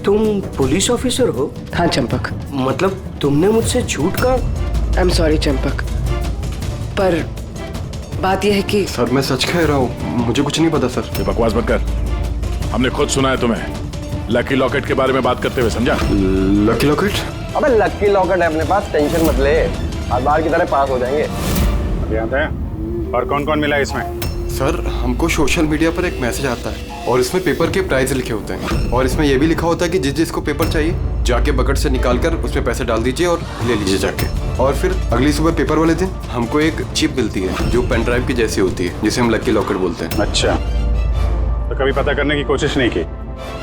तुम पुलिस ऑफिसर हो? हाँ चंपक। मतलब तुमने मुझसे झूठ कहा? आई एम सॉरी चंपक, पर बात यह है कि सर मैं सच कह रहा हूँ, मुझे कुछ नहीं पता सर। ये बकवास मत कर, हमने खुद सुना है तुम्हें लकी लॉकेट के बारे में बात करते हुए, समझा? Lucky locket? अबे लकी लॉकेट है अपने पास, टेंशन मत ले, हर बार की तरह पास हो जाएंगे। याद है? और कौन कौन मिला इसमें? सर हमको सोशल मीडिया पर एक मैसेज आता है और इसमें पेपर के प्राइस लिखे होते हैं और इसमें यह भी लिखा होता है कि जिस जिसको पेपर चाहिए जाके बकेट से निकालकर उसमें पैसे डाल दीजिए और ले लीजिए जाके। और फिर अगली सुबह पेपर वाले दिन हमको एक चिप मिलती है जो पेन ड्राइव की जैसी होती है, जिसे हम लकी लॉकेट बोलते हैं। अच्छा, तो कभी पता करने की कोशिश नहीं की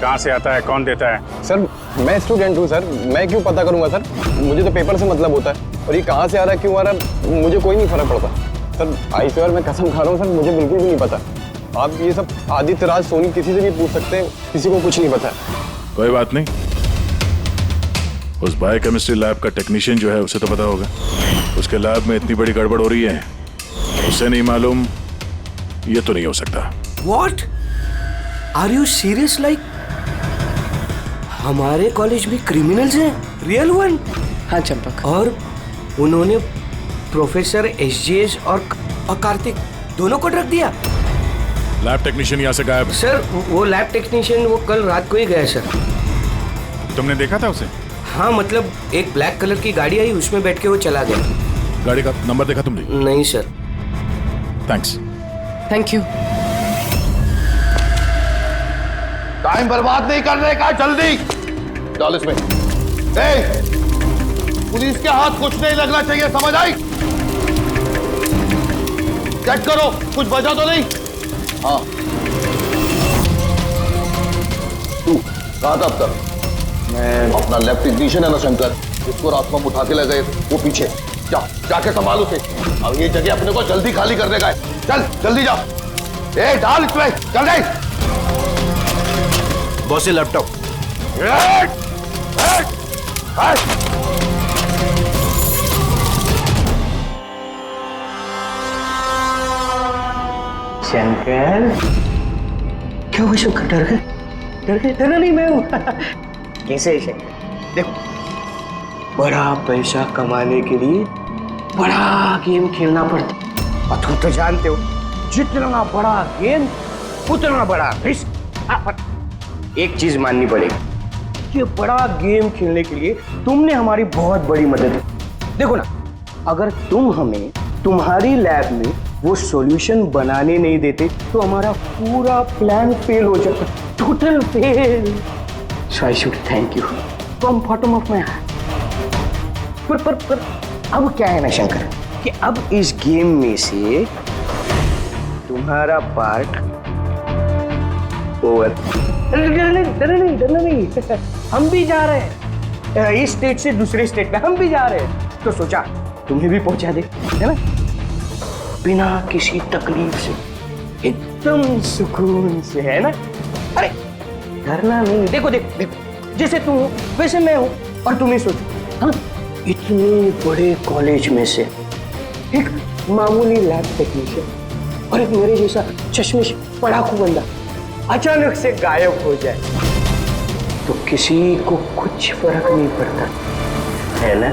कहाँ से आता है, कौन देता है? सर मैं स्टूडेंट हूँ सर, मैं क्यों पता करूँगा सर? मुझे तो पेपर से मतलब होता है और ये कहाँ से आ रहा है, क्यों आ रहा है, मुझे कोई नहीं फर्क पड़ता सर। आई स्वेयर मैं कसम खा रहा हूँ सर, मुझे बिल्कुल भी नहीं पता। आप ये सब आदित्य राज सोनी किसी से भी पूछ सकते हैं, किसी को कुछ नहीं पता। कोई बात नहीं, उस बायोकेमिस्ट्री लैब का टेक्नीशियन जो है उसे तो पता होगा। उसके लैब में इतनी बड़ी गड़बड़ हो रही है, उसे नहीं मालूम, ये तो नहीं हो सकता। What? Are you serious? Like हमारे कॉलेज में क्रिमिनल्स हैं, रियल वन? हाँ चंपक। और उन्होंने प्रोफेसर एसजीएस और कार्तिक दोनों को रख दिया। लैब टेक्नीशियन यहाँ से गायब। सर वो लैब टेक्नीशियन वो कल रात को ही गया सर। तुमने देखा था उसे? हाँ मतलब एक ब्लैक कलर की गाड़ी आई, उसमें बैठ के वो चला गया। गाड़ी का नंबर देखा तुमने? नहीं sir. Thanks. Thank you. Time बर्बाद नहीं करने का, जल्दी डाल इसमें। पुलिस के हाथ कुछ नहीं लगना चाहिए, समझ आई? चेक करो कुछ बचा तो नहीं। हाँ तू कहा था अब तक? मैं अपना लैब टेक्नीशियन है ना शंकर, जिसको रात को हम उठा के ले गए, वो पीछे जाके संभाल उसे। अब ये जगह अपने को जल्दी खाली करने का है, चल जल्दी जा। डाल इसमें, चल रही। बॉस ये लैपटॉप। शंकर, क्या हुआ शंकर? डर गए? डर गए? डरना नहीं, मैं हूं। कैसे शंकर? देखो, बड़ा पैसा कमाने के लिए बड़ा गेम खेलना पड़ता, और तुम तो जानते हो जितना बड़ा गेम उतना बड़ा रिस्क। एक चीज माननी पड़ेगी, ये बड़ा गेम खेलने के लिए तुमने हमारी बहुत बड़ी मदद की। देखो ना, अगर तुम हमें तुम्हारी लैब में वो सॉल्यूशन बनाने नहीं देते तो हमारा पूरा प्लान फेल हो जाता, total fail. So I should thank you from bottom of my heart. पर अब क्या है ना शंकर, कि अब इस गेम में से तुम्हारा पार्ट ओवर। डरना नहीं, हम भी जा रहे हैं इस स्टेट से दूसरे स्टेट में, हम भी जा रहे हैं, तो सोचा तुम्हें भी पहुंचा दे, है ना, बिना किसी तकलीफ से, एकदम सुकून से, है ना। अरे डरना नहीं। देखो देखो देखो, जैसे तुम हो वैसे मैं हूं, और तुम्हें सोचो, हाँ, इतने बड़े कॉलेज में से एक मामूली लैब टेक्नीशियन और एक मेरे जैसा चश्मिश पढ़ाकू बंदा अचानक से गायब हो जाए तो किसी को कुछ फर्क नहीं पड़ता, है ना?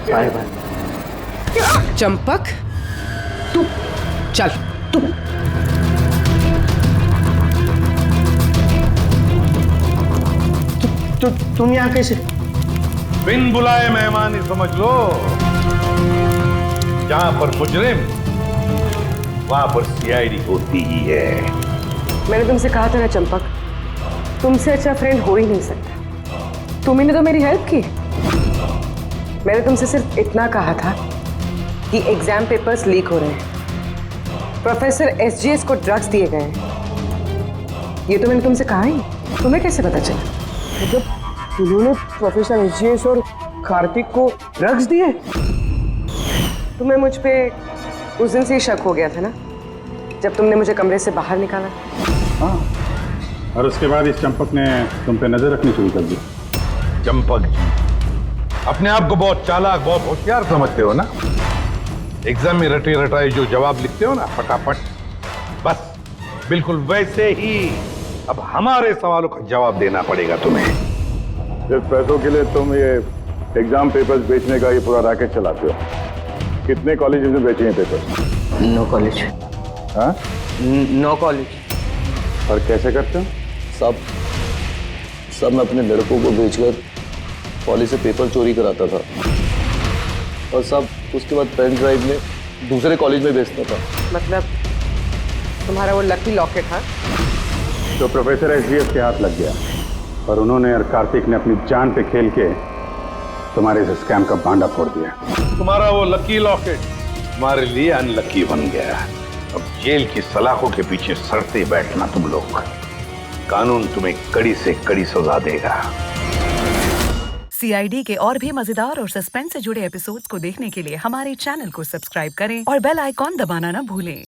Bye bye. चंपक, तू चल, तू तुम यहाँ कैसे? बिन बुलाए मेहमान ही समझ लो। जहां पर मुजरिम वहां पर सीआईडी होती ही है। मैंने तुमसे कहा था ना चंपक, तुमसे अच्छा फ्रेंड हो ही नहीं सकता। तुमने तो मेरी हेल्प की। मैंने तुमसे सिर्फ इतना कहा था कि एग्जाम पेपर्स लीक हो रहे हैं, प्रोफेसर एसजीएस को ड्रग्स दिए गए हैं। ये तो मैंने तुमसे कहा ही। तुम्हें कैसे पता चला? मतलब उन्होंने प्रोफेसर एसजीएस और कार्तिक को ड्रग्स दिए? तुम्हें मुझ पे उस दिन से ही शक हो गया था ना, जब तुमने मुझे कमरे से बाहर निकाला? हाँ, और उसके बाद इस चंपक ने तुम पे नजर रखनी शुरू कर दी। चंपक जी अपने आप को बहुत चालाक, बहुत होशियार समझते हो ना। एग्जाम में रटे रटाए जो जवाब लिखते हो ना फटाफट, बस बिल्कुल वैसे ही अब हमारे सवालों का जवाब देना पड़ेगा तुम्हें। सिर्फ पैसों के लिए तुम ये एग्जाम पेपर्स बेचने का ये पूरा रैकेट चलाते हो। कितने कॉलेजेस में बेचे हैं पेपर्स? No college. हाँ? No college. और कैसे करते हो? सब मैं अपने लड़कों को बेचकर कॉलेज से पेपर चोरी कराता था और सब उसके बाद पेन ड्राइव में दूसरे कॉलेज में बेचता था। मतलब तुम्हारा वो लकी लॉकेट? हाँ, तो प्रोफेसर एसजीएस के हाथ लग गया और उन्होंने और कार्तिक ने अपनी जान पे खेल के तुम्हारे इस स्कैम का बांडा फोड़ दिया। तुम्हारा वो लकी लॉकेट हमारे लिए अनलकी बन गया। अब जेल की सलाखों के पीछे सड़ते बैठना तुम लोग। कानून तुम्हें कड़ी से कड़ी सजा देगा। सीआईडी के और भी मजेदार और सस्पेंस से जुड़े एपिसोड्स को देखने के लिए हमारे चैनल को सब्सक्राइब करें और बेल आइकॉन दबाना ना भूलें।